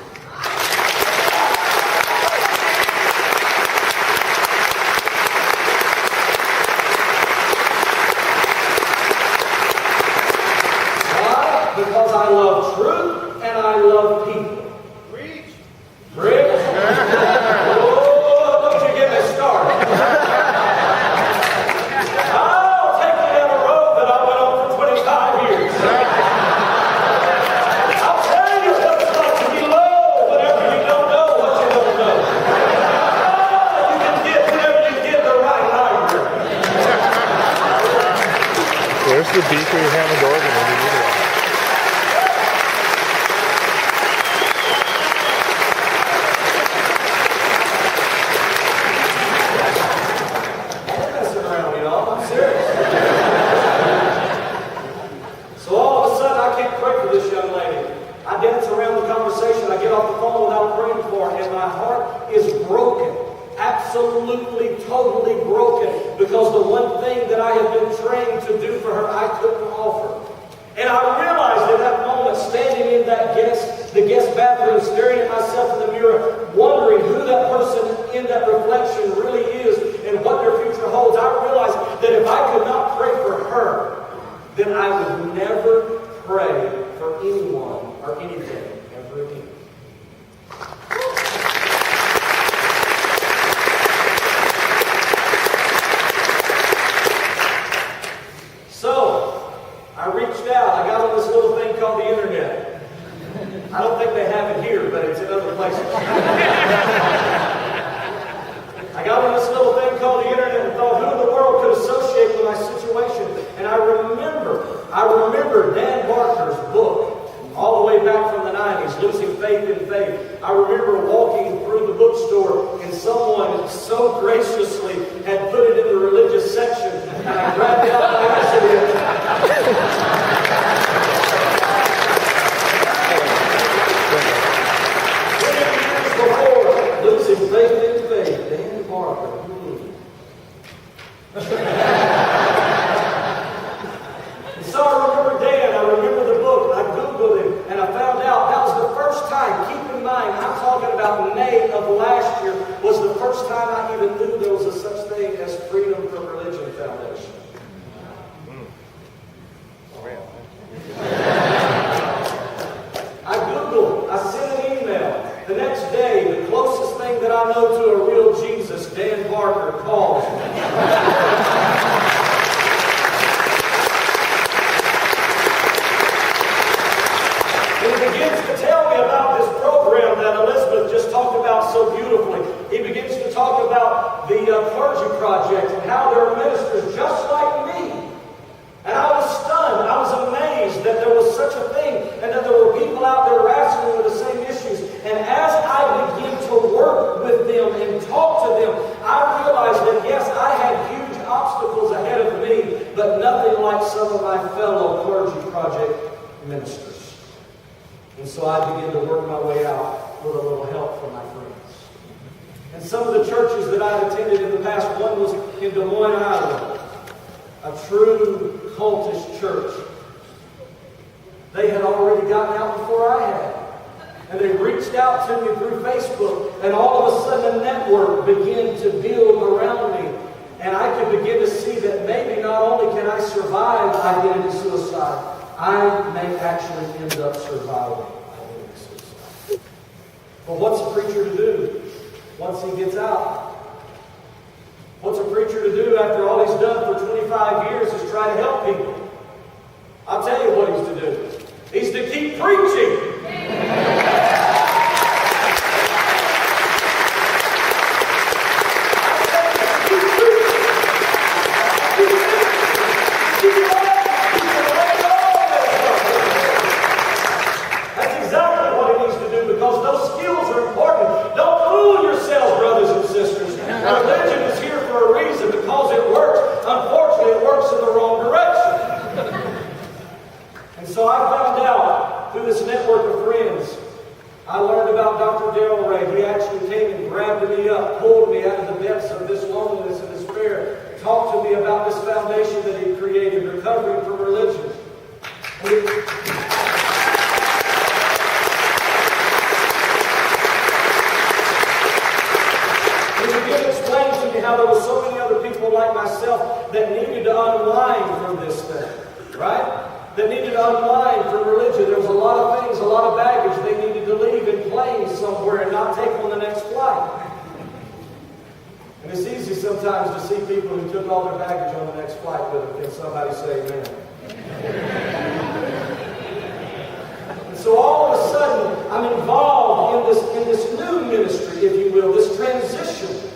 Because I love truth and I love people. Preach. Preach. Oh, don't you get me started. I'll take you down a road that I went on for 25 years. I'll tell you what it's like to be low whenever you don't know what you don't know. You can get whenever you get the right library. Where's the beaker Hammond organ when you need it? Absolutely, totally broken, because the one thing that I had been trained to do for her, I couldn't offer. And I realized at that moment, standing in the guest bathroom, staring at myself in the mirror, wondering who that person in that reflection really is and what their future holds, I realized that if I could not pray for her, then I would never pray for anyone or anything ever again. So, I reached out. I got on this little thing called the internet. I don't think they have it here, but it's in other places. I got on this little thing called the internet and thought, who in the world could associate with my situation? And I remember Dan Barker's book, all the way back from the 90s, Losing Faith in Faith. I remember walking through the bookstore and someone so graciously had put it in the religious section, and I grabbed it out by accident. Years about May of last year was the first time I even knew there was a such thing as Freedom from Religion Foundation. I Googled, I sent an email. The next day, the closest thing that I know to a real Jesus, Dan Barker, calls me. He begins to tell me about this program that Elizabeth just talked about so beautifully. He begins to talk about the Clergy Project and how there are ministers just like me. And I was stunned. I was amazed that there was such a thing and that there were people out there wrestling with the same issues. And as I began to work with them and talk to them, I realized that yes, I had huge obstacles ahead of me, but nothing like some of my fellow Clergy Project ministers. And so I began to work my way out with a little help from my friends. And some of the churches that I attended in the past, one was in Des Moines, Iowa, a true cultish church. They had already gotten out before I had. And they reached out to me through Facebook, and all of a sudden a network began to build around me. And I could begin to see that maybe not only can I survive identity suicide, I may actually end up surviving identity suicide. But what's a preacher to do once he gets out? What's a preacher to do after all he's done for 25 years is try to help people? I'll tell you what he's to do. He's to keep preaching. That's exactly what he needs to do because those skills are important. Don't fool yourselves, brothers and sisters. Religion is here for a reason because it works. Unfortunately, it works in the wrong direction. And so I found out through this network of friends, I learned about Dr. Darrell Ray. He actually came and grabbed me up, pulled me out of the depths of this loneliness and despair, talked to me about this foundation that he created, Recovering from Religion. And he began to explain to me how there were so many other people like myself that needed to unwind from this thing, right? That needed to unwind from religion. There was a lot of things, a lot of baggage they needed to leave in planes somewhere and not take on the next flight. And it's easy sometimes to see people who took all their baggage on the next flight with them. Can somebody say amen? And so all of a sudden, I'm involved in this new ministry, if you will, this transitional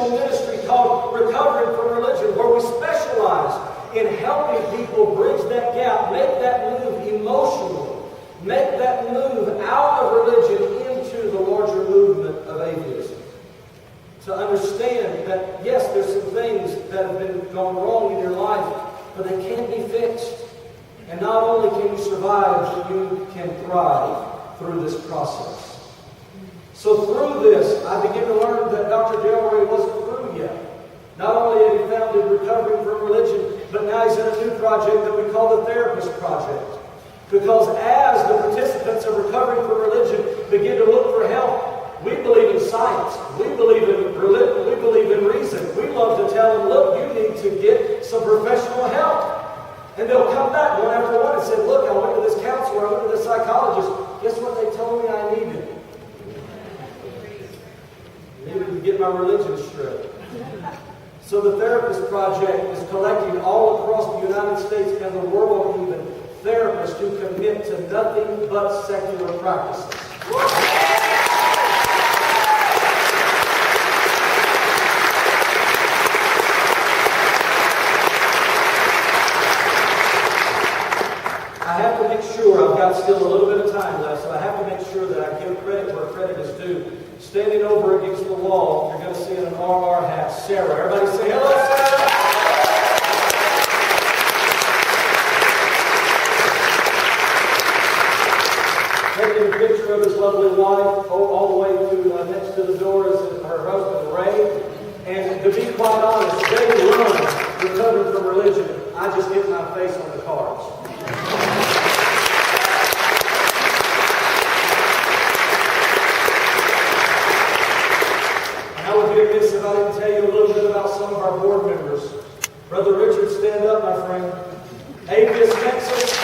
ministry called Recovering from Religion, where we specialize in helping people bridge that gap, make that move emotionally, make that move out of religion into the larger movement of atheism. To understand that, yes, there's some things that have been going wrong in your life, but they can be fixed. And not only can you survive, but you can thrive through this process. So through this, I began to learn that Dr. Darrell Ray wasn't through yet. Not only had he founded Recovering from Religion, but now he's in a new project that we call the Therapist Project. Because as the participants of Recovering from Religion begin to look for help, we believe in science. We believe in religion. We believe in reason. We love to tell them, look, you need to get some professional help. And they'll come back one after one and say, look, I went to this counselor, I went to this psychologist. Guess what they told me I needed? I needed to get my religion straight. So the Therapist Project is collecting all across the United States and the world even therapists who commit to nothing but secular practices. I have to make sure, I've got still a little bit of time left, so I have to make sure that I give credit where credit is due. Standing over against the wall, you're going to see in an RR hat, Sarah. Everybody say hello, Sarah. Taking a picture of his lovely wife, all the way to next to the door is her husband, Ray. And to be quite honest, they run Recovering from Religion. I just get my face on the cards. my friend. Atheist Texas.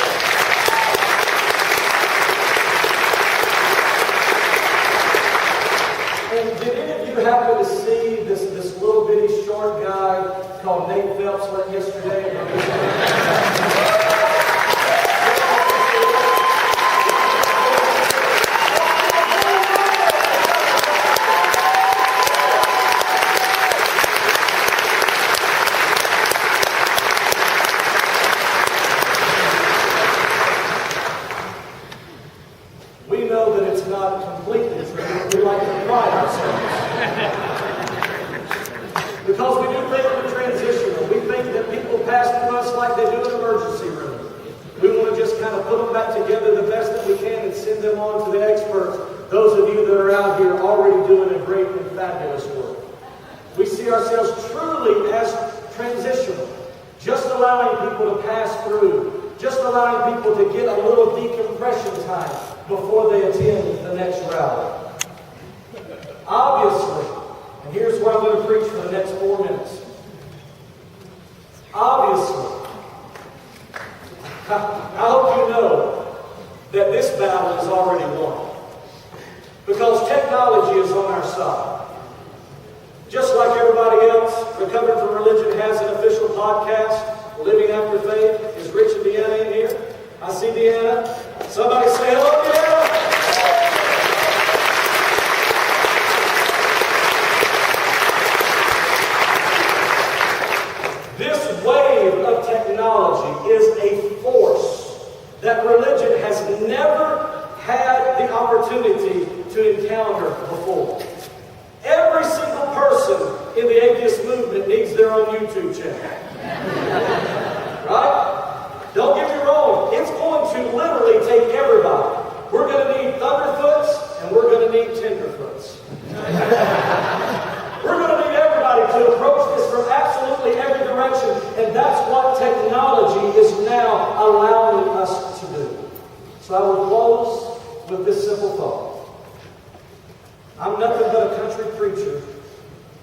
And did any of you happen to see this little bitty short guy called Nate Phelps yesterday? We know that it's not completely true, but we like to pride ourselves. Because we do think we're transitional. We think that people pass through us like they do an emergency room. We want to just kind of put them back together the best that we can and send them on to the experts. Those of you that are out here already doing a great and fabulous work. We see ourselves truly as transitional. Just allowing people to pass through. Just allowing people to get a little decompression time before they attend the next rally. Obviously, and here's what I'm going to preach for the next 4 minutes. Obviously, I hope you know that this battle is already won. Because technology is on our side. Just like everybody else, Recovered from Religion has an official podcast. Living After Faith. Is Rich and Deanna in here? I see Deanna. Somebody say hello, Deanna. This wave of technology is a force that religion has never had the opportunity to encounter before. Every single person in the atheist movement needs their own YouTube channel. Right? Don't get me wrong. It's going to literally take everybody. We're going to need thunderfoots and we're going to need tenderfoots. We're going to need everybody to approach this from absolutely every direction. And that's what technology is now allowing us to do. So I will close with this simple thought. I'm nothing but a country preacher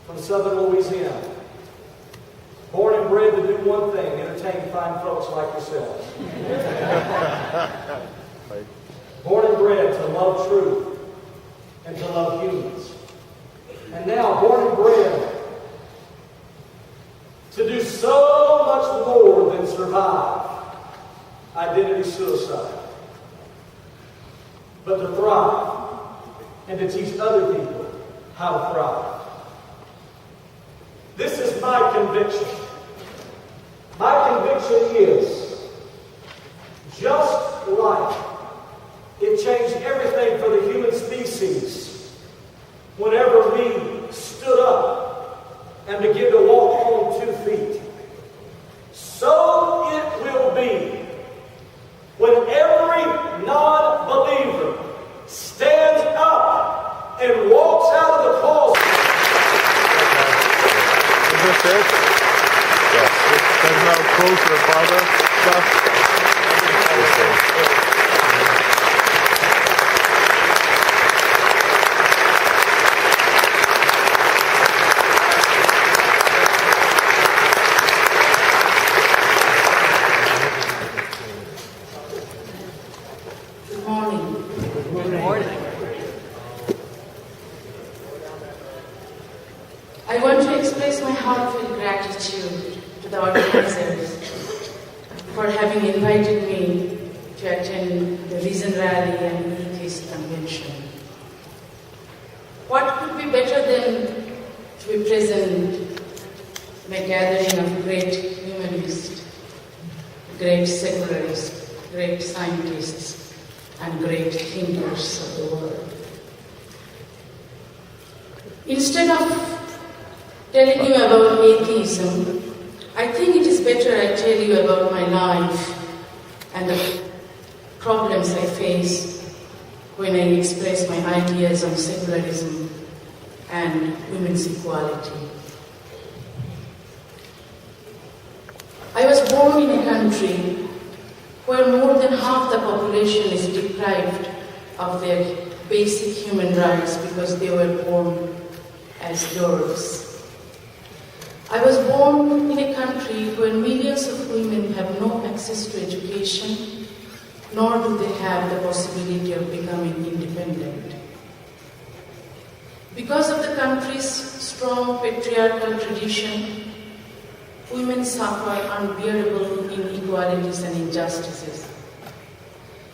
from southern Louisiana. Born and bred to do one thing, entertain fine folks like yourselves. Born and bred to love truth and to love humans. And now born and bred to do so much more than survive identity suicide, but to thrive and to teach other people how to thrive. This is my conviction. My conviction is, just like it changed everything for the human species whenever we stood up and began to walk on 2 feet, so it will be when every non-believer stands up and walks out of the closet. Is this it? Yes. Does now close to the Father stuff? Good morning. Good morning. I want to express my heartfelt gratitude to the organizers for having invited me to attend the Reason Rally and Atheist Convention. What could be better than to be present in a gathering of great humanists, great secularists, great scientists, and great thinkers of the world. Instead of telling you about atheism, I think it is better I tell you about my life and the problems I face when I express my ideas on secularism and women's equality. I was born in a country where more than half the population is deprived of their basic human rights because they were born as girls. I was born in a country where millions of women have no access to education, nor do they have the possibility of becoming independent. Because of the country's strong patriarchal tradition, women suffer unbearable inequalities and injustices.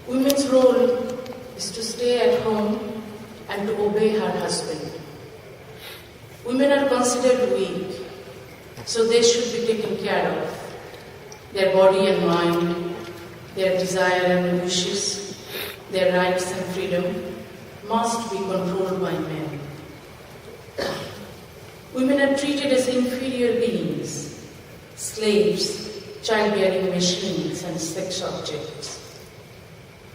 Women's role is to stay at home and to obey her husband. Women are considered weak, so they should be taken care of. Their body and mind, their desire and wishes, their rights and freedom must be controlled by men. Women are treated as inferior beings, slaves, childbearing machines, and sex objects.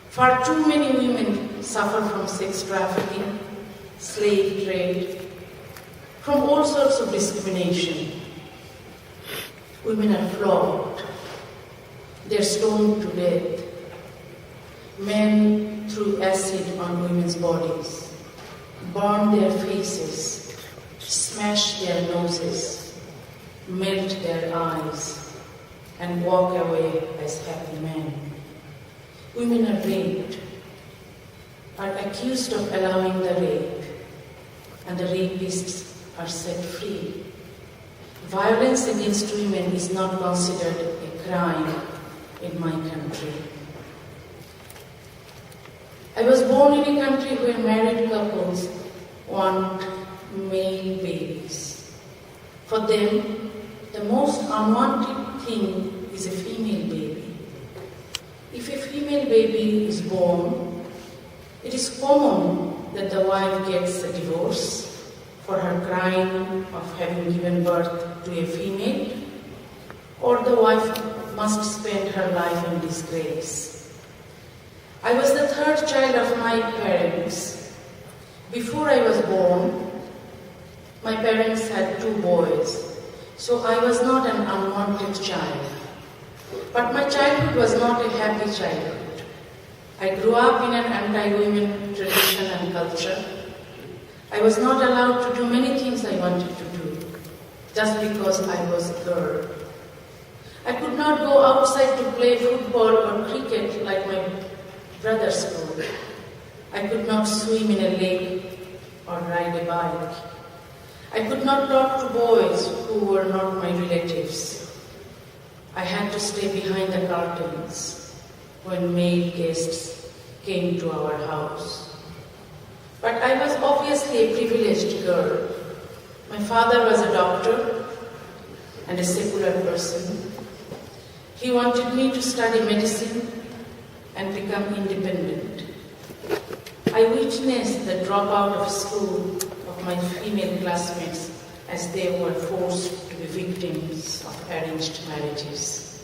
Far too many women suffer from sex trafficking, slave trade, from all sorts of discrimination. Women are flogged. They're stoned to death. Men threw acid on women's bodies, burned their faces, smashed their noses, melt their eyes, and walk away as happy men. Women are raped, are accused of allowing the rape, and the rapists are set free. Violence against women is not considered a crime in my country. I was born in a country where married couples want male babies. For them, the most unwanted thing is a female baby. If a female baby is born, it is common that the wife gets a divorce for her crime of having given birth to a female, or the wife must spend her life in disgrace. I was the third child of my parents. Before I was born, my parents had 2 boys, so I was not an unwanted child. But my childhood was not a happy childhood. I grew up in an anti-women tradition and culture. I was not allowed to do many things I wanted to do, just because I was a girl. I could not go outside to play football or cricket like my brothers could. I could not swim in a lake or ride a bike. I could not talk to boys who were not my relatives. I had to stay behind the curtains when male guests came to our house. But I was obviously a privileged girl. My father was a doctor and a secular person. He wanted me to study medicine and become independent. I witnessed the dropout of school of my female classmates as they were forced to be victims of arranged marriages.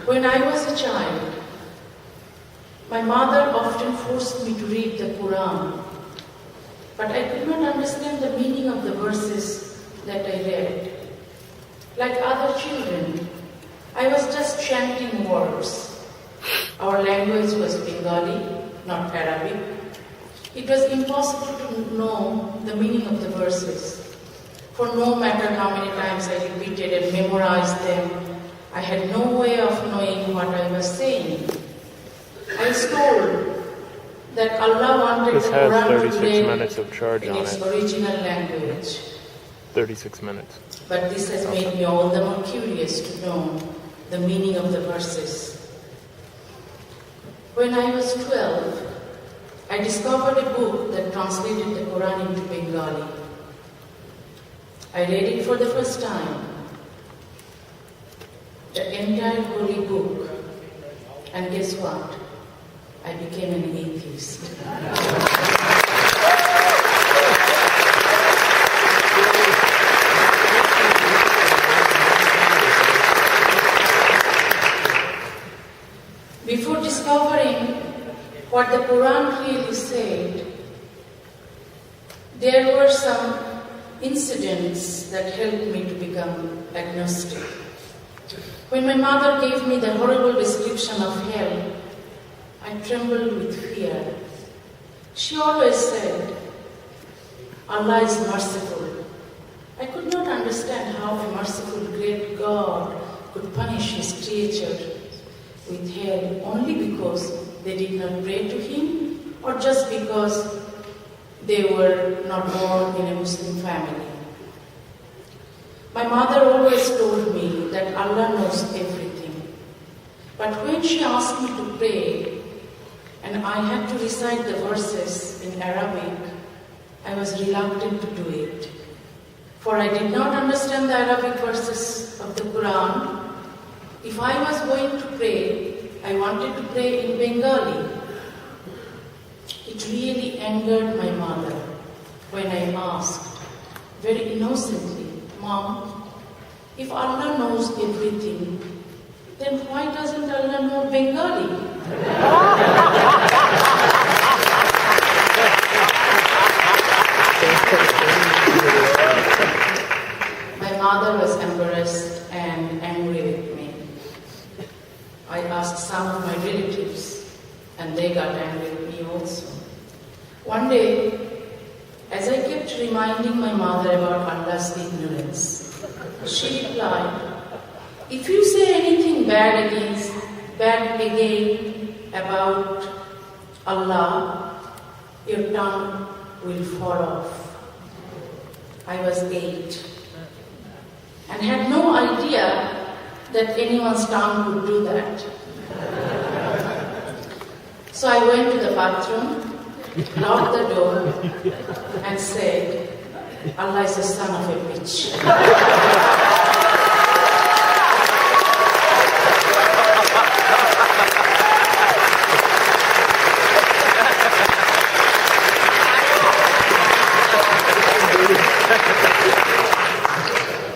When I was a child, my mother often forced me to read the Quran, but I could not understand the meaning of the verses that I read. Like other children, I was just chanting words. Our language was Bengali, not Arabic. It was impossible to know the meaning of the verses, for no matter how many times I repeated and memorized them, I had no way of knowing what I was saying. I was told that Allah wanted This the has Quran to 36 be read minutes of charge in on its it. original language. 36 minutes. But this has made me all the more curious to know the meaning of the verses. When I was 12, I discovered a book that translated the Quran into Bengali. I read it for the first time, the entire holy book, and guess what? I became an atheist. Before discovering what the Quran really said, there were some incidents that helped me to become agnostic. When my mother gave me the horrible description of hell, I trembled with fear. She always said, Allah is merciful. I could not understand how a merciful, great God could punish his creature with hell only because they did not pray to him, or just because they were not born in a Muslim family. My mother always told me that Allah knows everything. But when she asked me to pray, and I had to recite the verses in Arabic, I was reluctant to do it. For I did not understand the Arabic verses of the Quran. If I was going to pray, I wanted to pray in Bengali. It really angered my mother when I asked, very innocently, Mom, if Allah knows everything, then why doesn't Allah know Bengali? My mother was embarrassed and angry with me. I asked some of my relatives, and they got angry with me also. One day, as I kept reminding my mother about Allah's ignorance, she replied, if you say anything bad again about Allah, your tongue will fall off. I was 8 and had no idea that anyone's tongue would do that. So I went to the bathroom, locked the door, and said, Allah is the son of a bitch.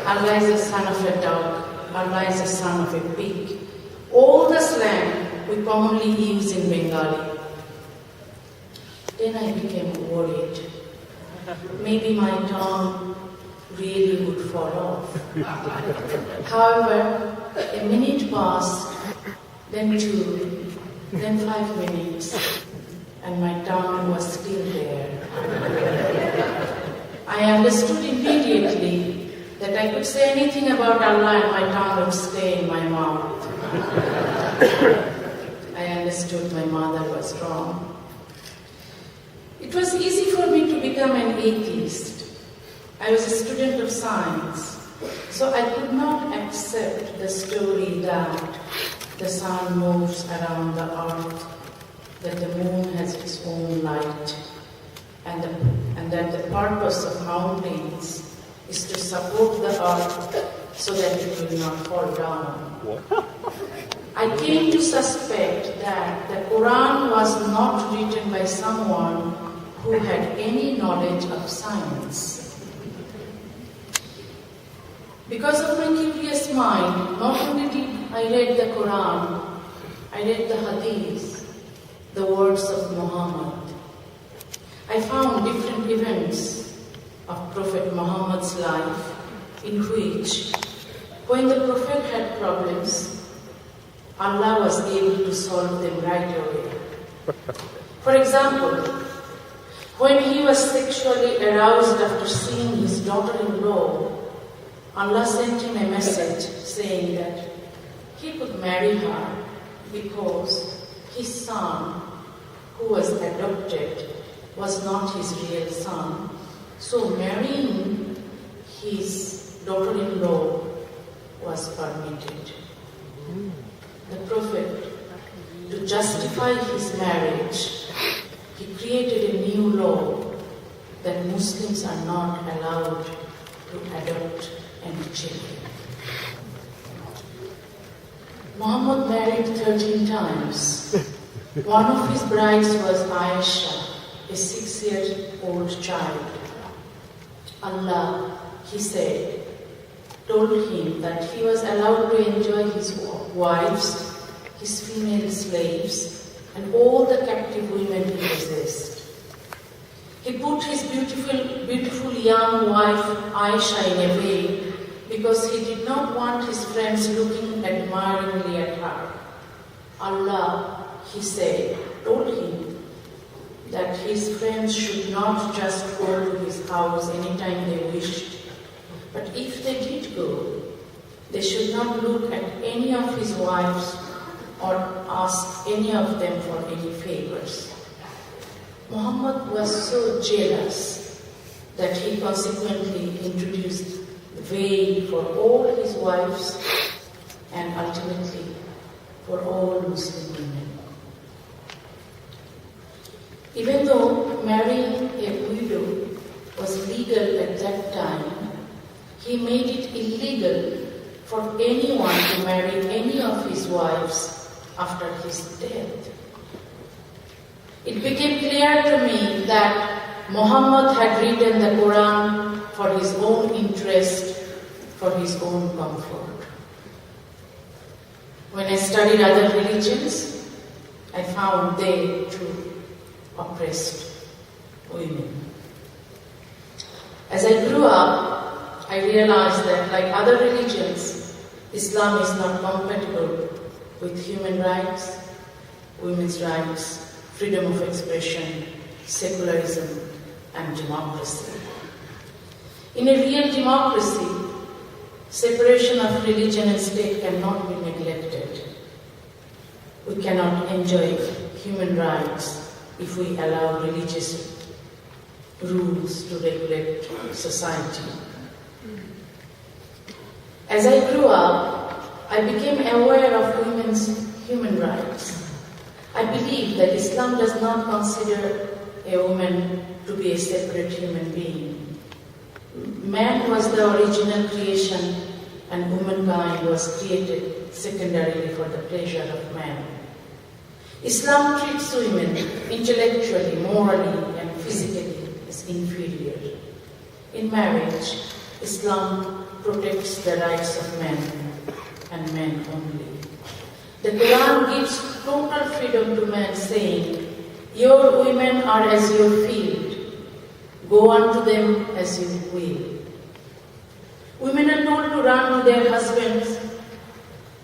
Allah is the son of a dog. Allah is the son of a pig. All the slang we commonly use in Bengali. Then I became worried. Maybe my tongue really would fall off. However, a minute passed, then 2, then 5 minutes, and my tongue was still there. I understood immediately that I could say anything about Allah and my tongue would stay in my mouth. I understood my mother was wrong. It was easy for me to become an atheist. I was a student of science, so I could not accept the story that the sun moves around the earth, that the moon has its own light, and that the purpose of mountains is to support the earth so that it will not fall down. I came to suspect that the Quran was not written by someone who had any knowledge of science. Because of my curious mind, not only did I read the Quran, I read the Hadith, the words of Muhammad. I found different events of Prophet Muhammad's life in which, when the Prophet had problems, Allah was able to solve them right away. For example, when he was sexually aroused after seeing his daughter-in-law, Allah sent him a message saying that he could marry her because his son, who was adopted, was not his real son. So marrying his daughter-in-law was permitted. The Prophet, to justify his marriage, he created a new law that Muslims are not allowed to adopt any children. Muhammad married 13 times. One of his brides was Aisha, a 6-year-old child. Allah, he said, told him that he was allowed to enjoy his wives, his female slaves, and all the captive women he possessed. He put his beautiful young wife Aisha in a veil because he did not want his friends looking admiringly at her. Allah, he said, told him that his friends should not just go to his house anytime they wished, But if they did go, they should not look at any of his wives or ask any of them for any favors. Muhammad was so jealous that he consequently introduced veil for all his wives and ultimately for all Muslim women. Even though marrying a widow was legal at that time, he made it illegal for anyone to marry any of his wives after his death. It became clear to me that Muhammad had written the Quran for his own interest, for his own comfort. When I studied other religions, I found they too oppressed women. As I grew up, I realized that like other religions, Islam is not compatible with human rights, women's rights, freedom of expression, secularism, and democracy. In a real democracy, separation of religion and state cannot be neglected. We cannot enjoy human rights if we allow religious rules to regulate society. As I grew up, I became aware of women's human rights. I believe that Islam does not consider a woman to be a separate human being. Man was the original creation and womankind was created secondarily for the pleasure of man. Islam treats women intellectually, morally, and physically as inferior. In marriage, Islam protects the rights of men and men only. The Quran gives total freedom to men, saying, "Your women are as your field. Go unto them as you will." Women are told to run to their husbands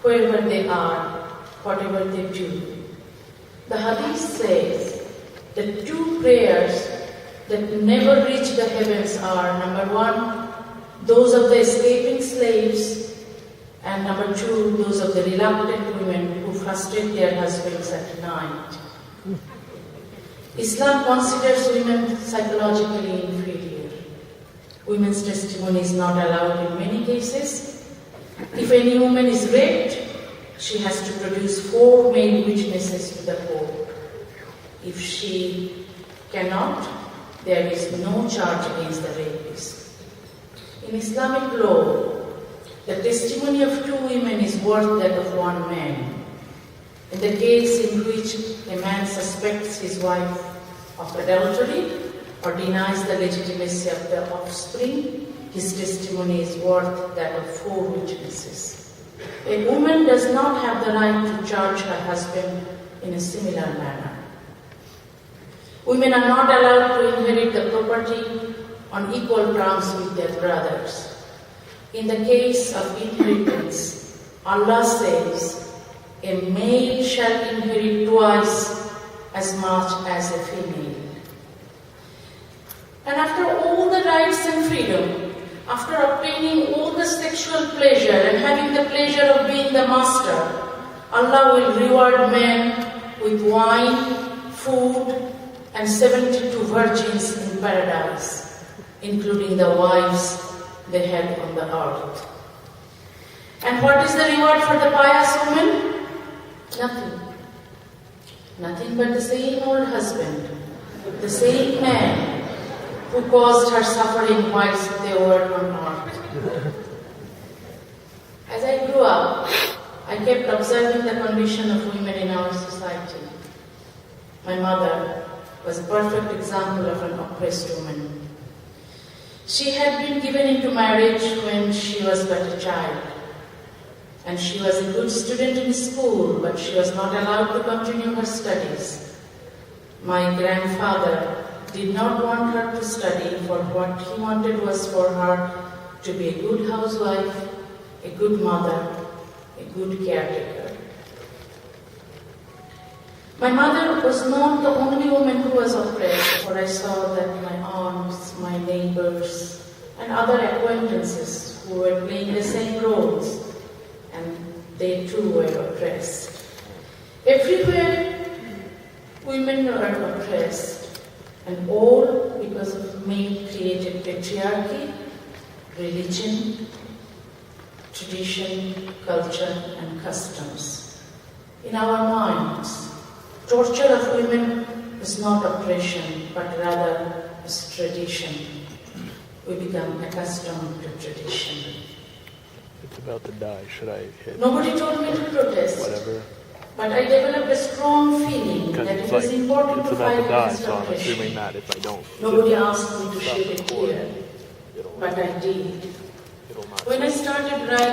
wherever they are, whatever they do. The Hadith says that two prayers that never reach the heavens are, number one, those of the escaping slaves, and number two, those of the reluctant women who frustrate their husbands at night. Islam considers women psychologically inferior. Women's testimony is not allowed in many cases. If any woman is raped, she has to produce 4 male witnesses to the court. If she cannot, there is no charge against the rapist. In Islamic law, the testimony of 2 women is worth that of 1 man. In the case in which a man suspects his wife of adultery or denies the legitimacy of the offspring, his testimony is worth that of 4 witnesses. A woman does not have the right to charge her husband in a similar manner. Women are not allowed to inherit the property on equal terms with their brothers. In the case of inheritance, Allah says, "A male shall inherit twice as much as a female." And after all the rights and freedom, after obtaining all the sexual pleasure and having the pleasure of being the master, Allah will reward men with wine, food, and 72 virgins in paradise, including the wives they had on the earth. And what is the reward for the pious woman? Nothing. Nothing but the same old husband, the same man who caused her suffering whilst they were on earth. As I grew up, I kept observing the condition of women in our society. My mother was a perfect example of an oppressed woman. She had been given into marriage when she was but a child. And she was a good student in school, but she was not allowed to continue her studies. My grandfather did not want her to study, for what he wanted was for her to be a good housewife, a good mother, a good caretaker. My mother was not the only woman who was oppressed, for I saw that my aunts, my neighbors, and other acquaintances who were playing the same roles, and they too were oppressed. Everywhere, women are oppressed, and all because of male-created patriarchy, religion, tradition, culture, and customs. In our minds, torture of women is not oppression, but rather is tradition. We become accustomed to tradition. It's about to die. Should I hit Nobody told me to protest. whatever? But I developed a strong feeling Because that it's it was like, important it's to about fight to die, against so I'm assuming oppression. that if I don't Nobody asked me to stop shed a recording, tear, it'll but I did. not When I started writing,